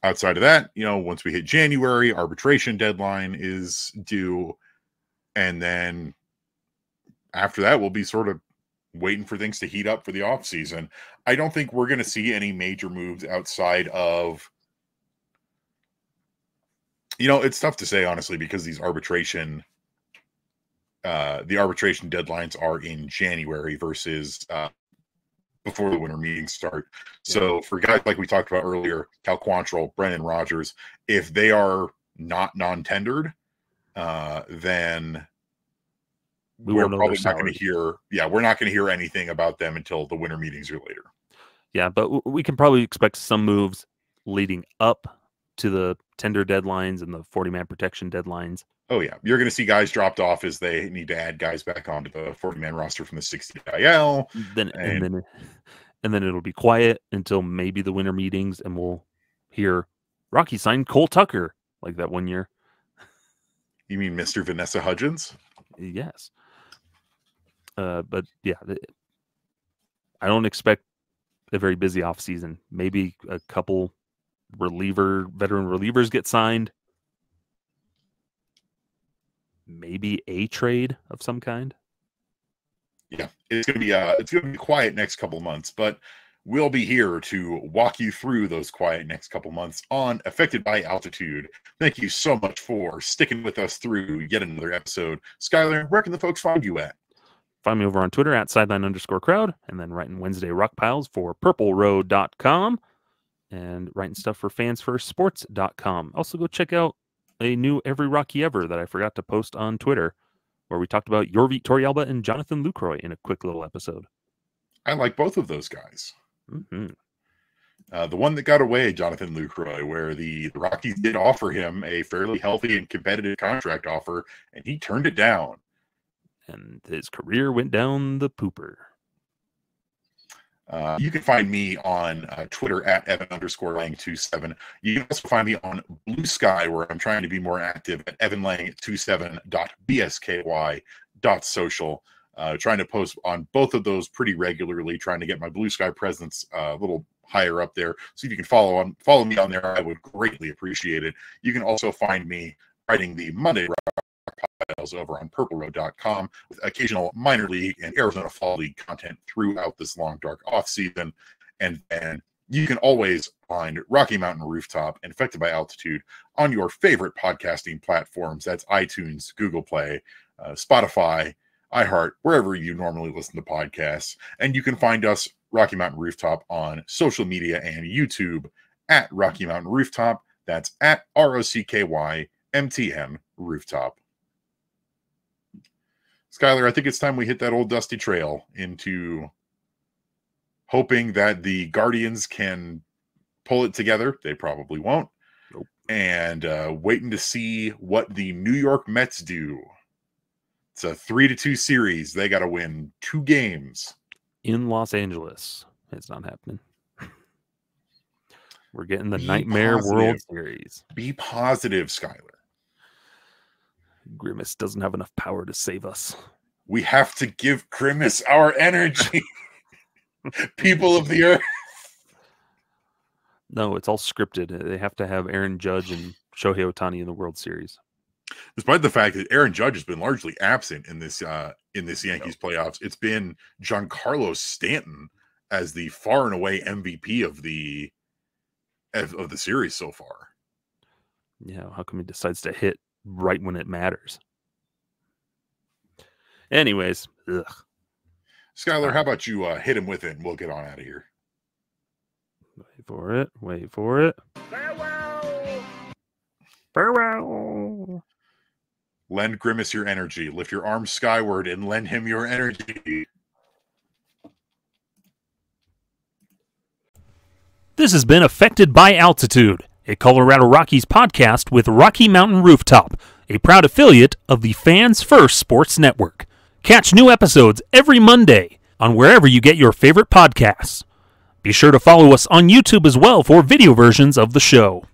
Outside of that, once we hit January, arbitration deadline is due. And then after that, we'll be sort of waiting for things to heat up for the offseason. I don't think we're going to see any major moves outside of, it's tough to say, honestly, because these the arbitration deadlines are in January versus before the winter meetings start. So for guys like we talked about earlier, Cal Quantrill, Brendan Rodgers, if they are not non-tendered, then we're probably not going to hear. Yeah, we're not going to hear anything about them until the winter meetings or later.
Yeah, but we can probably expect some moves leading up to the tender deadlines and the 40-man protection deadlines.
Oh, yeah. You're going to see guys dropped off as they need to add guys back onto the 40-man roster from the 60 IL.
And then it'll be quiet until maybe the winter meetings, and we'll hear Rocky signed Cole Tucker like that one year.
You mean Mr. Vanessa Hudgens?
Yes. But, yeah, I don't expect a very busy offseason. Maybe a couple veteran relievers get signed. Maybe a trade of some kind.
Yeah, it's gonna be quiet next couple of months, but we'll be here to walk you through those quiet next couple months on Affected by Altitude. Thank you so much for sticking with us through yet another episode. Skyler, where can the folks find you at?
Find me over on Twitter at sideline_crowd, and then writing Wednesday rock piles for purpleroad.com and writing stuff for fansfirstsports.com. Also go check out a new Every Rocky Ever that I forgot to post on Twitter, where we talked about Yorvik Torrealba and Jonathan Lucroy in a quick little episode.
I like both of those guys.
Mm-hmm.
The one that got away, Jonathan Lucroy, where the Rockies did offer him a fairly healthy and competitive contract offer, and he turned it down.
And his career went down the pooper.
You can find me on Twitter at Evan_Lang27. You can also find me on Blue Sky, where I'm trying to be more active at evanlang27.bsky.social. Trying to post on both of those pretty regularly, trying to get my Blue Sky presence a little higher up there. So if you can follow me on there, I would greatly appreciate it. You can also find me writing the Monday Rock Piles over on purpleroad.com with occasional minor league and Arizona Fall League content throughout this long, dark off season. And then you can always find Rocky Mountain Rooftop and Affected by Altitude on your favorite podcasting platforms. That's iTunes, Google Play, Spotify, iHeart, wherever you normally listen to podcasts. And you can find us, Rocky Mountain Rooftop, on social media and YouTube at Rocky Mountain Rooftop. That's at ROCKYMTN Rooftop. Skyler, I think it's time we hit that old dusty trail into hoping that the Guardians can pull it together. They probably won't.
Nope.
And waiting to see what the New York Mets do. It's a 3-2 series. They got to win 2 games.
In Los Angeles. It's not happening. We're getting the Nightmare World Series.
Be positive, Skyler.
Grimace doesn't have enough power to save us.
We have to give Grimace our energy. People of the earth.
No, it's all scripted. They have to have Aaron Judge and Shohei Ohtani in the World Series.
Despite the fact that Aaron Judge has been largely absent in this Yankees playoffs, it's been Giancarlo Stanton as the far and away MVP of the series so far.
Yeah, how come he decides to hit right when it matters? Anyways,
Skyler, how about you hit him with it and we'll get on out of here.
Wait for it. Farewell.
Lend Grimace your energy. Lift your arms skyward and lend him your energy.
This has been Affected by Altitude, a Colorado Rockies podcast with Rocky Mountain Rooftop, a proud affiliate of the Fans First Sports Network. Catch new episodes every Monday on wherever you get your favorite podcasts. Be sure to follow us on YouTube as well for video versions of the show.